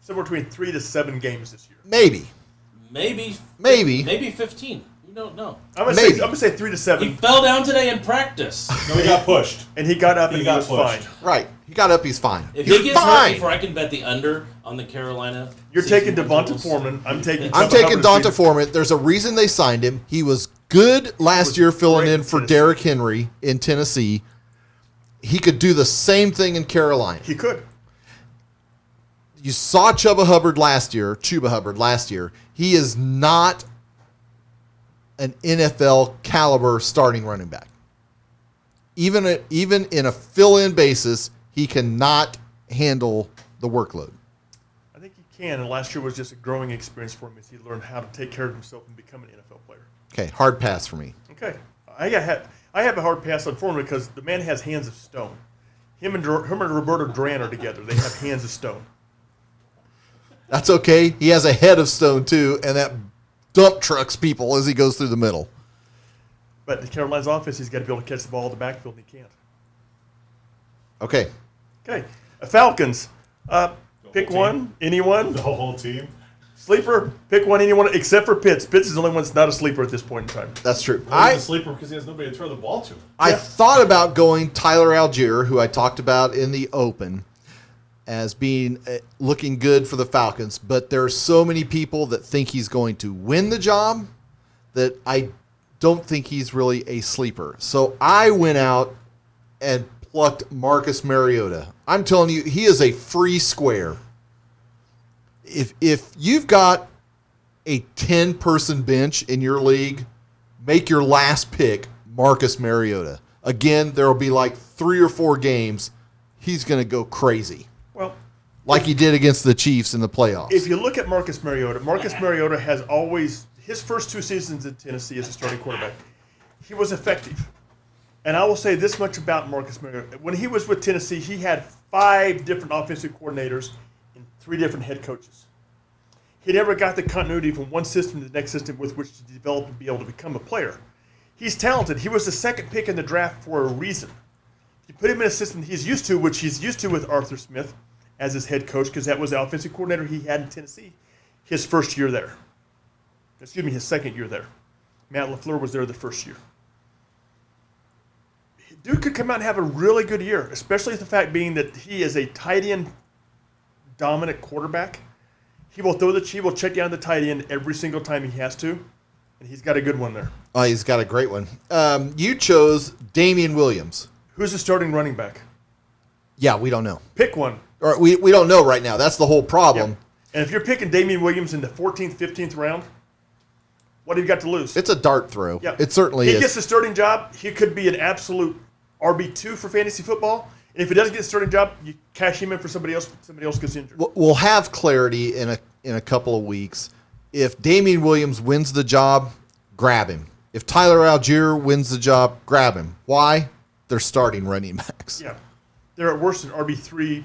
somewhere between 3 to 7 games this year. maybe. Maybe 15. You don't know. I'm going Maybe. to say 3 to He 7, fell down today in practice. No, we got pushed. and he got up and he got was fine. pushed. Right. He got up. He's fine. If he's he gets hurt fine. before I can bet the under on the Carolina, You're season taking win Devonta totals. Foreman. I'm taking. I'm Chuba taking Hubbard Donta as Foreman. There's a reason they signed him. He was good last year filling great in in for Tennessee. Derrick Henry in Tennessee. He could do the same thing in Carolina. He could. You saw Chuba Hubbard last year. He is not an NFL caliber starting running back. Even in a fill-in basis, he cannot handle the workload. I think he can. And last year was just a growing experience for him as he learned how to take care of himself and become an NFL player. Okay, hard pass for me. Okay. I have a hard pass on Foreman because the man has hands of stone. Him and Roberto Duran are together. They have hands of stone. That's okay. He has a head of stone too, and that dump trucks people as he goes through the middle. But the Carolina's offense, he's got to be able to catch the ball in the backfield, and he can't. Okay. Okay. Falcons. Pick team? one. Anyone? The whole team. Sleeper. Pick one. Anyone except for Pitts. Pitts is the only one that's not a sleeper at this point in time. That's true. Well, he's a sleeper because he has nobody to throw the ball to. I thought about going Tyler Algier, who I talked about in the open, as being looking good for the Falcons, but there are so many people that think he's going to win the job that I don't think he's really a sleeper. So I went out and plucked Marcus Mariota. I'm telling you, he is a free square. If you've got a 10-person bench in your league, make your last pick Marcus Mariota. Again, there will be like 3 or 4 games. He's going to go crazy, Well, like he did against the Chiefs in the playoffs. if you look at Marcus Mariota has always, his first 2 seasons in Tennessee as a starting quarterback, he was effective. And I will say this much about Marcus Mariota. When he was with Tennessee, he had 5 different offensive coordinators and 3 different head coaches. He never got the continuity from one system to the next system with which to develop and be able to become a player. He's talented. He was the second pick in the draft for a reason. You put him in a system he's used to, which he's used to with Arthur Smith as his head coach, because that was the offensive coordinator he had in Tennessee his first year there. Excuse me, his second year there. Matt LaFleur was there the first year. Dude could come out and have a really good year, especially the fact being that he is a tight end dominant quarterback. He will check down the tight end every single time he has to, and he's got a good one there. Oh, he's got a great one. You chose Damian Williams. Who's the starting running back? Yeah, we don't know. Pick one. Or we don't know right now. That's the whole problem. And if you're picking Damian Williams in the 14th, 15th round, what have you got to lose? It's a dart throw. Yeah. It certainly He is. gets the starting job. He could be an absolute RB2 for fantasy football. And if he doesn't get the starting job, you cash him in for somebody else. Somebody else gets injured. We'll have clarity in a couple of weeks. If Damian Williams wins the job, grab him. If Tyler Algier wins the job, grab him. Why? They're starting running backs. Yeah, they're at worst an RB3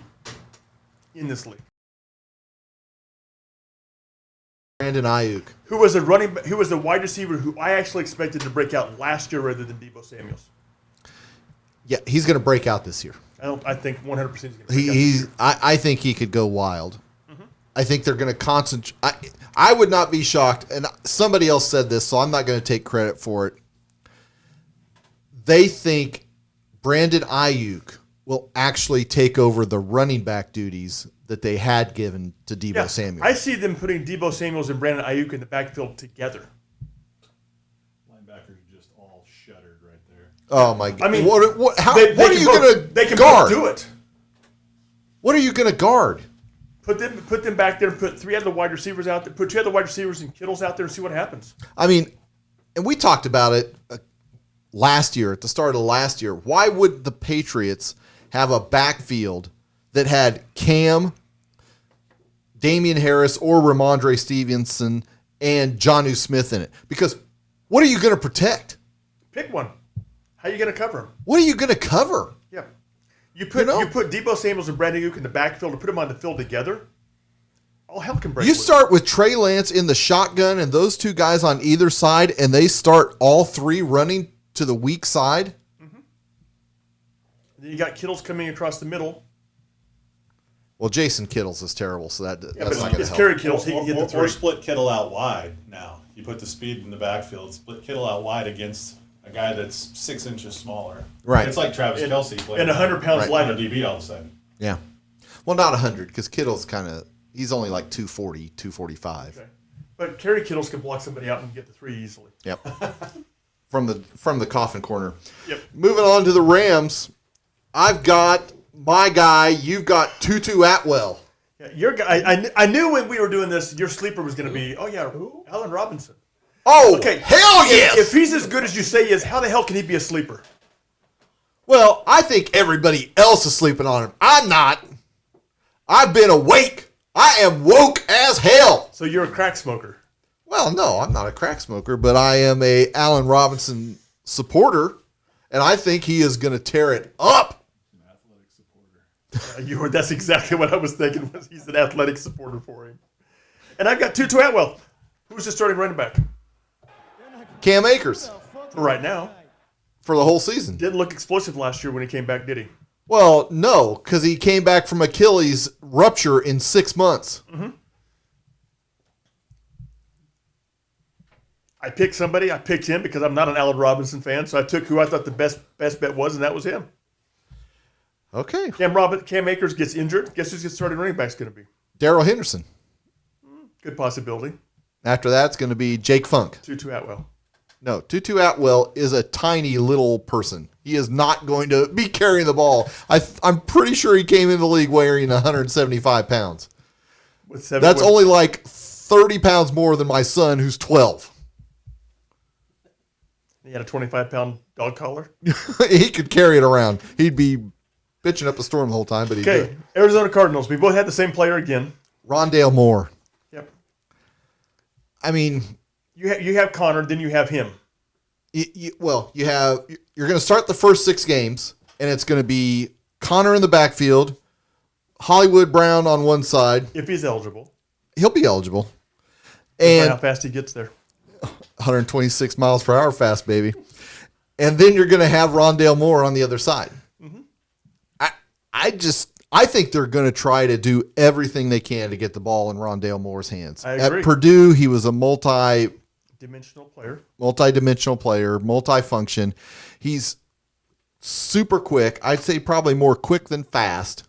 in this league. Brandon Ayuk. Who was the wide receiver who I actually expected to break out last year rather than Deebo Samuels. Yeah, he's going to break out this year. I think 100% he's going to break out this year. I think he could go wild. I think they're going to concentrate. I would not be shocked, and somebody else said this, so I'm not going to take credit for it. They think Brandon Ayuk will actually take over the running back duties that they had given to Deebo Samuel. I see them putting Deebo Samuels and Brandon Ayuk in the backfield together. Linebackers just all shuddered right there. Oh my God! I mean, what are can you both- going to They can guard? both do it. What are you going to guard? Put them back there and put 3 other wide receivers out there. Put 2 other wide receivers and Kittles out there and see what happens. I mean, and we talked about it last year, at the start of last year. Why would the Patriots have a backfield that had Cam, Damian Harris, or Ramondre Stevenson and Jonnu Smith in it? Because what are you going to protect? Pick one. How are you going to cover him? What are you going to cover? Yeah. You put know? you put Deebo Samuels and Brandon Ayuk in the backfield and put them on the field together. All hell can break You loose. start with Trey Lance in the shotgun and those 2 guys on either side, and they start all 3 running to the weak side. Then you got Kittles coming across the middle. Well, Jason Kittles is terrible, so that's But not going to it's help. Kerry Kittles. He can hit the Or 3. split Kittle out wide now. You put the speed in the backfield, split Kittle out wide against a guy that's 6 inches smaller. Right. It's like Travis Kelce playing and 100 pounds Right. lighter. on a DB all of a sudden. Yeah. Well, not 100, because Kittle's he's only like 240, 245. Okay. But Kerry Kittles can block somebody out and get the 3 easily. Yep. from the coffin corner. Yep. Moving on to the Rams, I've got my guy. You've got Tutu Atwell. Yeah, your guy. I knew when we were doing this, your sleeper was going to be. Oh yeah, Allen Robinson. Oh, Okay, hell yes! If he's as good as you say he is, how the hell can he be a sleeper? Well, I think everybody else is sleeping on him. I'm not. I've been awake. I am woke as hell. So you're a crack smoker. Well, no, I'm not a crack smoker, but I am a Allen Robinson supporter, and I think he is going to tear it up. That's exactly what I was thinking. Was he's an athletic supporter for him. And I've got Tutu Atwell. Who's the starting running back Cam Akers for right now? for the whole season. Didn't look explosive last year when he came back, did he? Well, no, because he came back from Achilles rupture in 6 months. I picked somebody. I picked him because I'm not an Allen Robinson fan, so I took who I thought the best bet was, and that was him. Okay. Cam Akers gets injured. Guess who's the starting running back's going to be? Darrell Henderson. Good possibility. After that, it's going to be Jake Funk. Tutu Atwell. No, Tutu Atwell is a tiny little person. He is not going to be carrying the ball. I'm pretty sure he came into the league weighing 175 pounds. With 7 That's only like 30 pounds more than my son, who's 12. He had a 25-pound dog collar. He could carry it around. He'd be bitching up a storm the whole time, but he Okay, did. Arizona Cardinals. We both had the same player again. Rondale Moore. Yep. I mean, You have Connor, then you have him. you're going to start the first 6 games, and it's going to be Connor in the backfield, Hollywood Brown on one side. If he's eligible. He'll be eligible. And And how fast he gets there. 126 miles per hour fast, baby. And then you're going to have Rondale Moore on the other side. I think they're going to try to do everything they can to get the ball in Rondale Moore's hands. I agree. At Purdue, he was a multi-dimensional Player. player, multi-function. He's super quick. I'd say probably more quick than fast,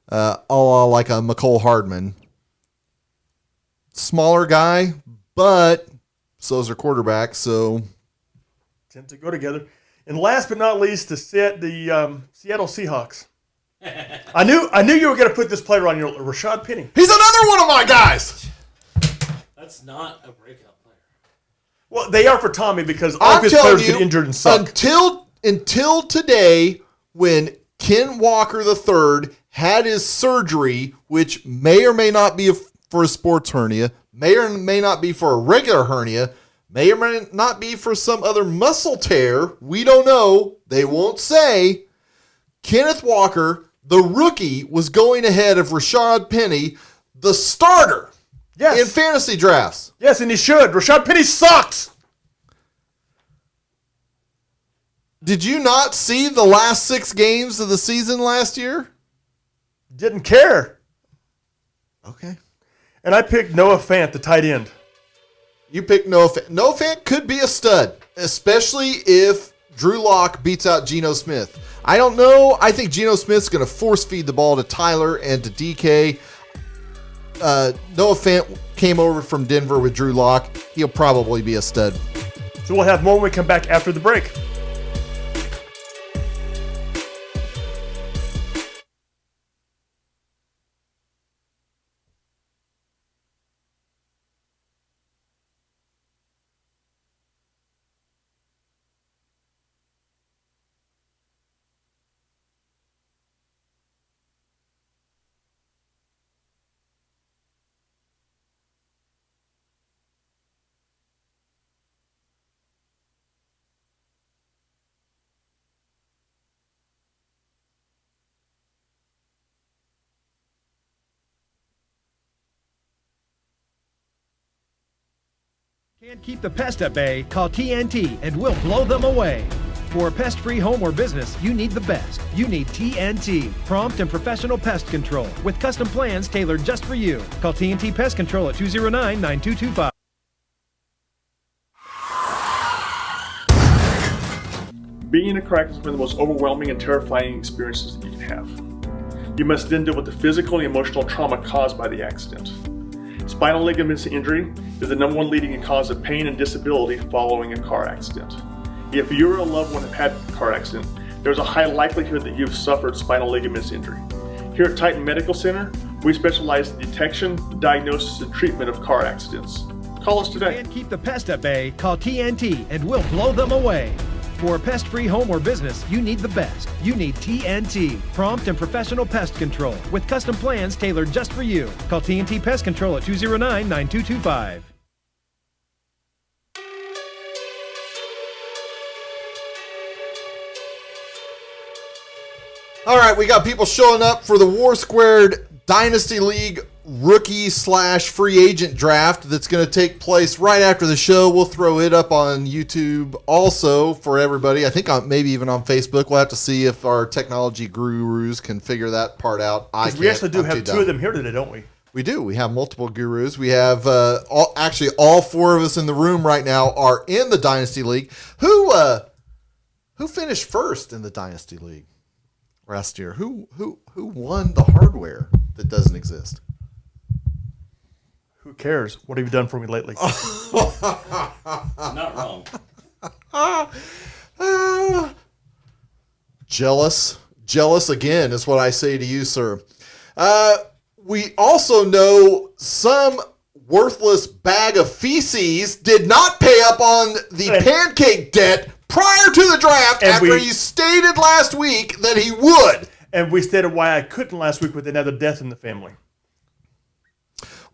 a la like a McCole Hardman. Smaller guy, but so's their quarterback, so Tend to go together. And last but not least, to set the Seattle Seahawks. I knew you were going to put this player on your Rashad Penny. he's another one of my guys. That's not a breakout player. Well, they are for Tommy because all of I'm his telling players you, get injured and suck. until today, when Ken Walker III had his surgery, which may or may not be for a sports hernia, may or may not be for a regular hernia, may or may not be for some other muscle tear. We don't know. They won't say. Kenneth Walker, the rookie, was going ahead of Rashad Penny, the starter, Yes. in fantasy drafts. Yes, and he should. Rashad Penny sucks. Did you not see the last 6 games of the season last year? Didn't care. Okay. And I picked Noah Fant, the tight end. You picked Noah Fant. Noah Fant could be a stud, especially if Drew Lock beats out Geno Smith. I don't know. I think Geno Smith's going to force feed the ball to Tyler and to DK. Noah Fant came over from Denver with Drew Lock. He'll probably be a stud. So we'll have more when we come back after the break. Can't keep the pest at bay? Call TNT and we'll blow them away. For a pest-free home or business, you need the best. You need TNT, prompt and professional pest control with custom plans tailored just for you. Call TNT Pest Control at 209-9225. Being in a car accident is one of the most overwhelming and terrifying experiences that you can have. You must then deal with the physical and emotional trauma caused by the accident. Spinal ligament injury is the number one leading cause of pain and disability following a car accident. If you or a loved one have had a car accident, there's a high likelihood that you've suffered spinal ligament injury. Here at Titan Medical Center, we specialize in detection, diagnosis, and treatment of car accidents. Call us today. Can't keep the pest at bay? Call TNT and we'll blow them away. For a pest-free home or business, you need the best. You need TNT, prompt and professional pest control with custom plans tailored just for you. Call TNT Pest Control at 209-9225. All right, we got people showing up for the War Squared Dynasty League rookie/free agent draft that's going to take place right after the show. We'll throw it up on YouTube also for everybody. I think maybe even on Facebook. We'll have to see if our technology gurus can figure that part out. We actually do have two of them here today, don't we? We do. We have multiple gurus. We have all four of us in the room right now are in the Dynasty League. Who finished first in the Dynasty League last year? Who won the hardware that doesn't exist? Who cares? What have you done for me lately? Not wrong. Jealous again is what I say to you, sir. We also know some worthless bag of feces did not pay up on the pancake debt prior to the draft after he stated last week that he would. And we stated why I couldn't last week with another death in the family.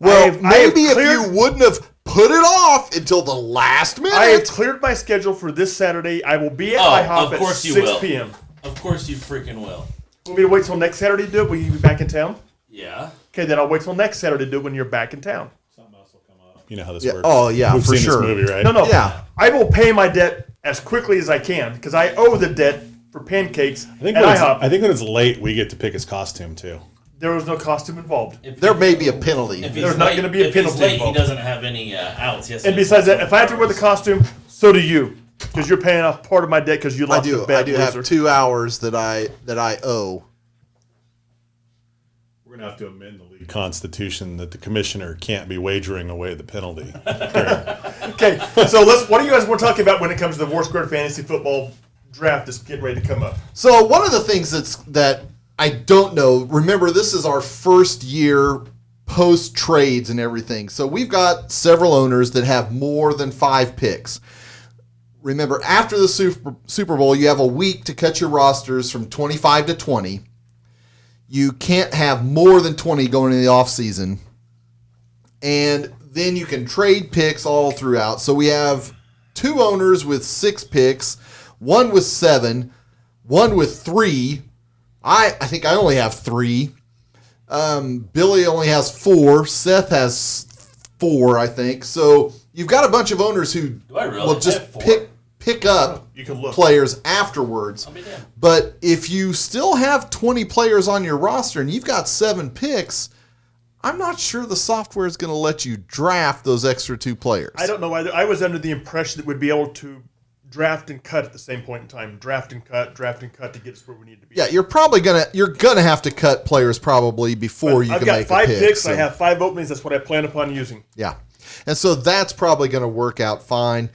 Well, maybe if you wouldn't have put it off until the last minute. I have cleared my schedule for this Saturday. I will be at IHOP at 6 p.m. Of course you freaking will. Want me to wait till next Saturday to do it when you be back in town? Yeah. Okay, then I'll wait till next Saturday to do it when you're back in town. Something else will come up. You know how this works. Oh, yeah, We've for seen sure. this movie, right? No. Yeah. I will pay my debt as quickly as I can because I owe the debt for pancakes I think when it's late, we get to pick his costume too. There was no costume involved. There may be a penalty. There's not going to be a penalty If he's late, he involved. doesn't have any outs. And besides that, if I have to wear the costume, so do you. Because you're paying off part of my debt because you lost a bet. I do have 2 hours that I owe. We're going to have to amend the league constitution that the commissioner can't be wagering away the penalty. Okay, so what do you guys want to talk about when it comes to the War Squared Fantasy Football draft that's getting ready to come up? So one of the things that I don't know, remember this is our first year post trades and everything. So we've got several owners that have more than 5 picks. Remember, after the Super Bowl, you have a week to cut your rosters from 25 to 20. You can't have more than 20 going into the offseason. And then you can trade picks all throughout. So we have 2 owners with 6 picks, 1 with 7, 1 with 3. I think I only have 3. Billy only has 4. Seth has 4, I think. So you've got a bunch of owners who will just pick up players afterwards. But if you still have 20 players on your roster and you've got 7 picks, I'm not sure the software is going to let you draft those extra 2 players. I don't know either. I was under the impression that we'd be able to draft and cut at the same point in time. Draft and cut to get us where we need to be. Yeah, you're gonna have to cut players probably before you I've can got make 5 a pick. picks. So, I have 5 openings. That's what I plan upon using. yeah, and so that's probably going to work out fine.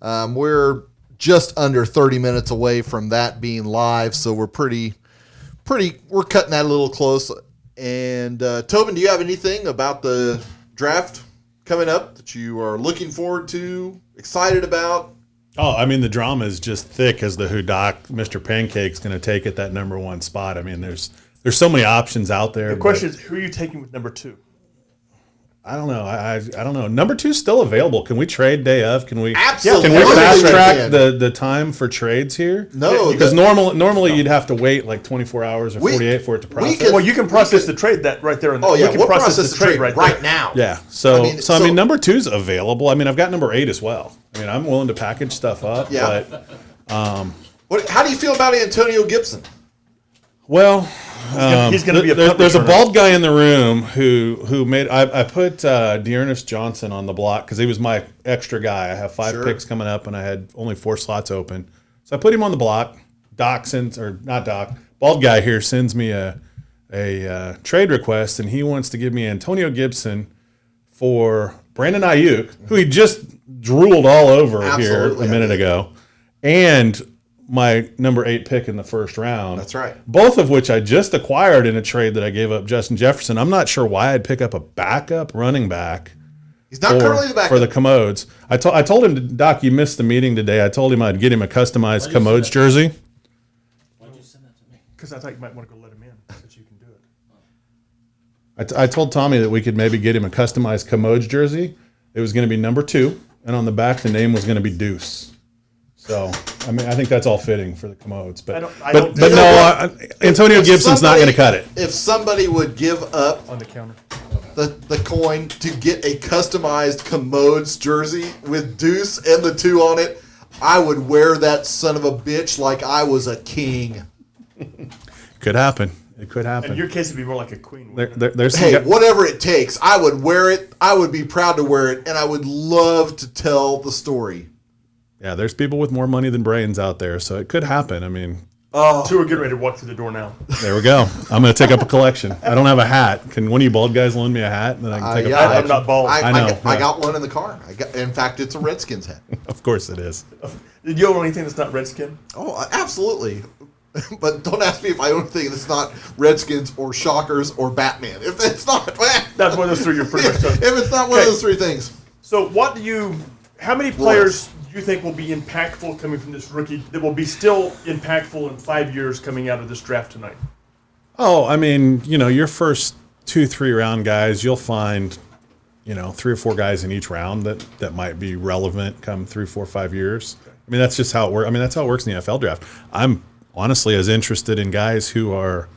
We're just under 30 minutes away from that being live, so we're we're cutting that a little close. And Tobin, do you have anything about the draft coming up that you are looking forward to, excited about? Oh, I mean, the drama is just thick as to who Mr. Pancake's going to take at that number 1 spot. I mean, there's so many options out there. The question is, who are you taking with number 2? I don't know. I don't know. Number 2's still available. Can we trade day of? Can we Absolutely. Can we fast track can. the time for trades here? No, because normally you'd have to wait like 24 hours or 48 for it to process. could- Well, you can process the trade that right there. Oh yeah, we can we'll process the trade right right there. now. Yeah. So I mean, number 2's available. I mean, I've got number 8 as well. I mean, I'm willing to package stuff up. Yeah. But How do you feel about Antonio Gibson? well. He's going to be a punt There's a returner. bald guy in the room who made. I put Dearness Johnson on the block because he was my extra guy. I have 5 Sure. picks coming up, and I had only 4 slots open, so I put him on the block. Bald guy here sends me a trade request, and he wants to give me Antonio Gibson for Brandon Ayuk, who he just drooled all over Absolutely, here a minute ago, and my number 8 pick in the first round. That's right. Both of which I just acquired in a trade that I gave up Justin Jefferson. I'm not sure why I'd pick up a backup running back He's not currently the backup. for the Commodes. I told him, Doc, you missed the meeting today. I told him I'd get him a customized Commodes jersey. Why'd you send that to me? Because I thought you might want to go let him in, since you can do it. I told Tommy that we could maybe get him a customized Commodes jersey. It was going to be number 2, and on the back the name was going to be Deuce. So, I mean, I think that's all fitting for the Commodes. But I don't but do no, Antonio If Gibson's not going to somebody- cut it. If somebody would give up On the counter. the coin to get a customized Commodes jersey with Deuce and the 2 on it, I would wear that son of a bitch like I was a king. Could happen. It could In happen. your case, it'd be more like a queen. wouldn't it? There's some Hey, guy- whatever it takes, I would wear it. I would be proud to wear it, and I would love to tell the story. Yeah, there's people with more money than brains out there, so it could happen. I mean, 2 are getting ready to walk through the door now. there we go. I'm going to take up a collection. I don't have a hat. Can one of you bald guys loan me a hat, and then I can take Yeah, up a I'm collection? not bald. I know, I yeah. got one in the car. In fact, it's a Redskins hat. Of course it is. Did you own anything that's not Redskin? Oh, absolutely. But don't ask me if I own anything that's not Redskins or Shockers or Batman. If it's not, That's one of those 3 you're pretty much done. if it's not one of Okay. those 3 things. So how many players do you think will be impactful coming from this rookie that will be still impactful in 5 years coming out of this draft tonight? Oh, I mean, your first 2-3 round guys, you'll find, 3 or 4 guys in each round that might be relevant come 3, 4, 5 years. I mean, that's just how it works. I mean, that's how it works in the NFL draft. I'm honestly as interested in guys who are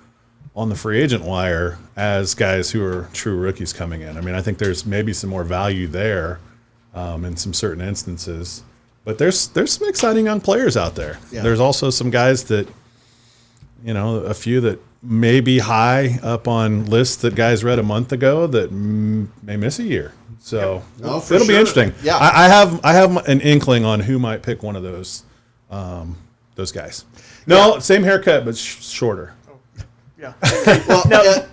on the free agent wire as guys who are true rookies coming in. I mean, I think there's maybe some more value there in some certain instances. But there's some exciting young players out there. Yeah. There's also some guys that, a few that may be high up on lists that guys read a month ago that may miss a year. So Oh, for it'll be sure. interesting. Yeah. I have an inkling on who might pick one of those guys. No, same haircut but shorter. Yeah. Well, Now,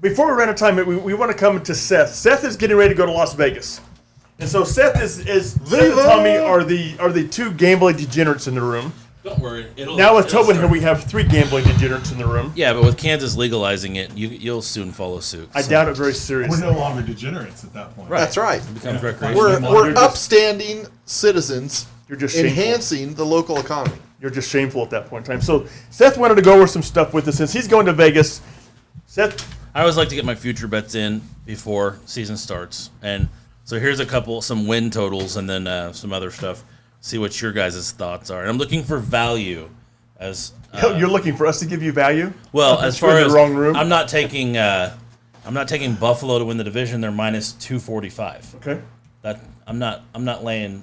before we run out of time, we want to come to Seth. Seth is getting ready to go to Las Vegas. And so Seth Seth and Tommy are the 2 gambling degenerates in the room. Don't worry. Now with it'll Tobin here, start. we have 3 gambling degenerates in the room. Yeah, but with Kansas legalizing it, you'll soon follow suit. I doubt it very We're seriously. no longer degenerates at that point. Right. that's right. Becomes recreational. We're You're just- upstanding citizens You're just shameful. enhancing the local economy. You're just shameful at that point in time. So Seth wanted to go over some stuff with us since he's going to Vegas. Seth, I always like to get my future bets in before season starts, and so here's some win totals and then some other stuff. See what your guys' thoughts are. And I'm looking for value as you're looking for us to give you value? well I as thought you were far in as the wrong room. I'm not taking Buffalo to win the division. They're minus 245. Okay. That I'm not laying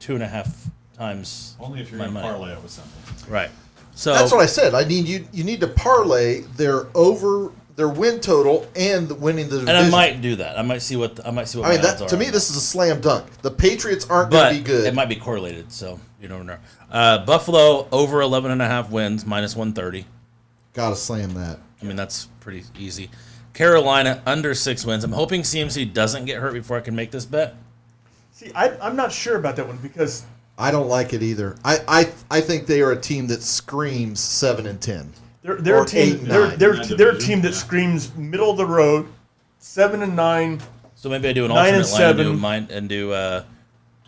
2.5 times Only if you're my going to money. parlay it with something. Right. So That's what I said. I mean, you need to parlay their over their win total and winning the division. And I might do that. I might see what I mean, my odds that are to me, on this is a slam dunk. The Patriots aren't going but to be good. it might be correlated, so you don't know. Buffalo over 11.5 wins, minus 130. Gotta slam that. I mean, that's pretty easy. Carolina under 6 wins. I'm hoping CMC doesn't get hurt before I can make this bet. See, I'm not sure about that one because I don't like it either. I think they are a team that screams 7-10. they're Or a team 8-9. they're a team that screams middle of the road, 7-9. So maybe I do an 9 and alternate line 7. and do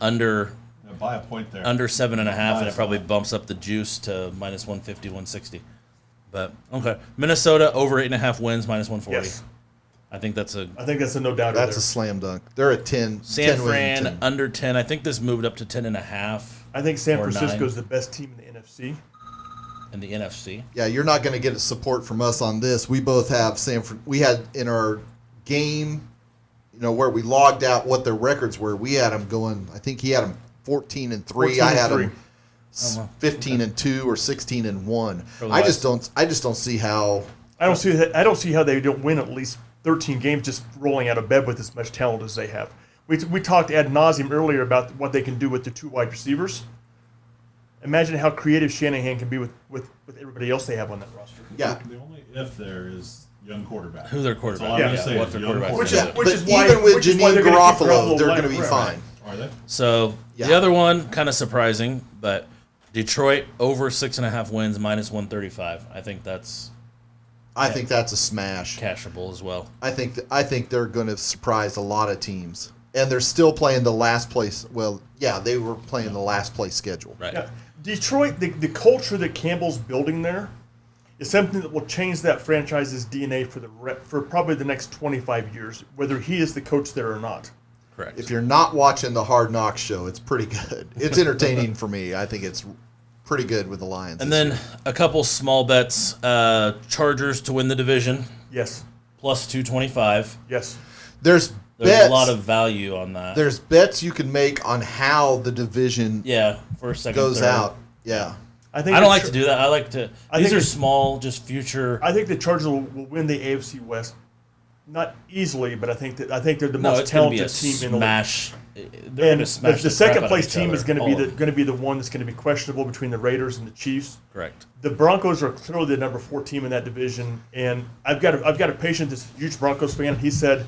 under Buy a point there. under 7.5, and it probably bumps up the juice to minus 150, 160. But okay, Minnesota over 8.5 wins, minus 140. Yes, I think that's a I think that's a no doubt. That's a slam dunk. They're at 10. San 10 winning Fran team. under 10. I think this moved up to 10.5 I think San or Francisco 9 is the best team in the NFC. in the NFC. Yeah, you're not going to get support from us on this. We both have we had in our game, where we logged out what their records were. We had them going. I think he had them 14-3. I had 14-3. them 15-2 or 16-1. For I just don't see how. I don't see how they don't win at least 13 games just rolling out of bed with as much talent as they have. We talked ad nauseum earlier about what they can do with the 2 wide receivers. Imagine how creative Shanahan can be with everybody else they have on that roster. Yeah, The only if there is young quarterback. Who their quarterback? That's all I'm Yeah, gonna say what is their young quarterback Which is. is but which is why even with which is why Janine they're gonna keep Garofalo, they're going to be right. fine. Are they? So Yeah. the other one, kind of surprising, but Detroit over 6.5 wins, minus 135. I think that's I think that's a smash. cashable as well. I think they're going to surprise a lot of teams, and they're still playing the last place. Well, yeah, they were playing the last place schedule. Right. Yeah. Detroit, the culture that Campbell's building there is something that will change that franchise's DNA for probably the next 25 years, whether he is the coach there or not. Correct. If you're not watching the Hard Knocks show, it's pretty good. It's entertaining for me. I think it's pretty good with the Lions. And this then year. a couple small bets. Chargers to win the division, Yes. plus 225. Yes. there's There's bets. a lot of value on that. There's bets you can make on how the division yeah, first, second, goes third. out. Yeah. I think I the don't like Char- to do that. I like to. I These think are it's- small, just future. I think the Chargers will win the AFC West, not easily, but I think they're the No, most it's going to be talented a team in the league. smash. They're And going to smash the crap second out of place each team other. is going All to be the one that's going to be questionable between the Raiders and the Chiefs. correct. The Broncos are clearly the number 4 team in that division, and I've got a patient that's a huge Broncos fan. He said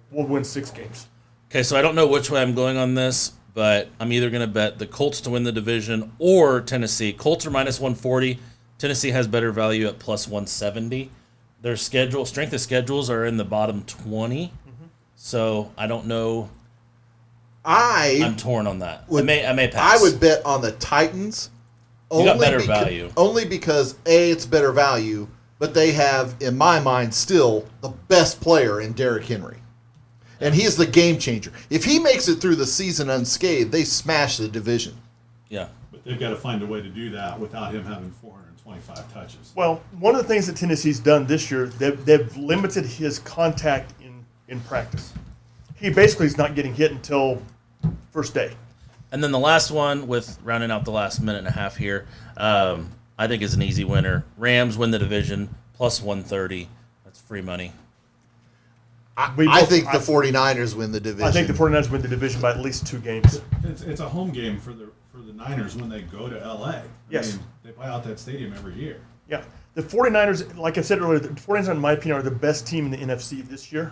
we'll win 6 games. Okay, so I don't know which way I'm going on this, but I'm either going to bet the Colts to win the division or Tennessee. Colts are minus 140. Tennessee has better value at plus 170. Their strength of schedules are in the bottom 20. So I don't know. I'm torn on that. I may pass. I would bet on the Titans. You got better value. Only because it's better value, but they have, in my mind, still the best player in Derrick Henry, and he's the game changer. If he makes it through the season unscathed, they smash the division. Yeah. But they've got to find a way to do that without him having 425 touches. Well, one of the things that Tennessee's done this year, they've limited his contact in practice. He basically is not getting hit until first day. And then the last one, with rounding out the last minute and a half here, I think is an easy winner. Rams win the division, plus 130. That's free money. I think the 49ers win the division. I think the 49ers win the division by at least 2 games. It's a home game for the Niners when they go to LA. Yes. They buy out that stadium every year. Yeah. The 49ers, like I said earlier, the 49ers, in my opinion, are the best team in the NFC this year.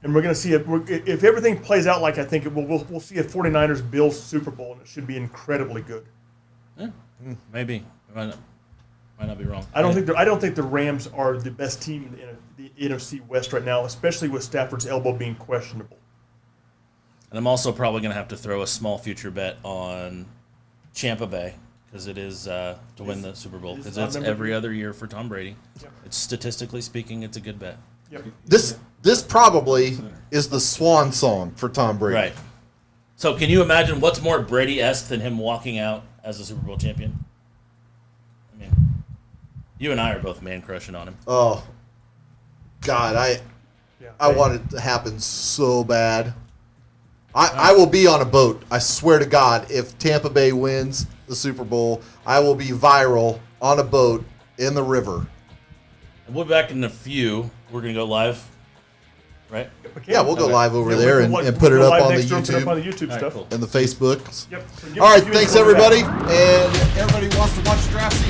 And we're going to see if everything plays out like I think it will. We'll see a 49ers Bills Super Bowl, and it should be incredibly good. Maybe. Might not be wrong. I don't think the Rams are the best team in the NFC West right now, especially with Stafford's elbow being questionable. And I'm also probably going to have to throw a small future bet on Tampa Bay because it is to win the Super Bowl because it's every other year for Tom Brady. Yep. It's statistically speaking, it's a good bet. Yep. This probably is the swan song for Tom Brady. Right. So can you imagine what's more Brady-esque than him walking out as a Super Bowl champion? I mean, you and I are both man crushing on him. Oh, God, Yeah. I want it to happen so bad. I will be on a boat. I swear to God, if Tampa Bay wins the Super Bowl, I will be viral on a boat in the river. We'll be back in a few. We're gonna go live, right? Okay. Yeah, we'll go live over Yeah, there we'll and put it go up live on the next door, put it up on YouTube the YouTube All right, stuff. cool. and the Facebooks. Yep. So give All us right, a few thanks minutes, we'll be back. everybody. And everybody wants to watch the draft. See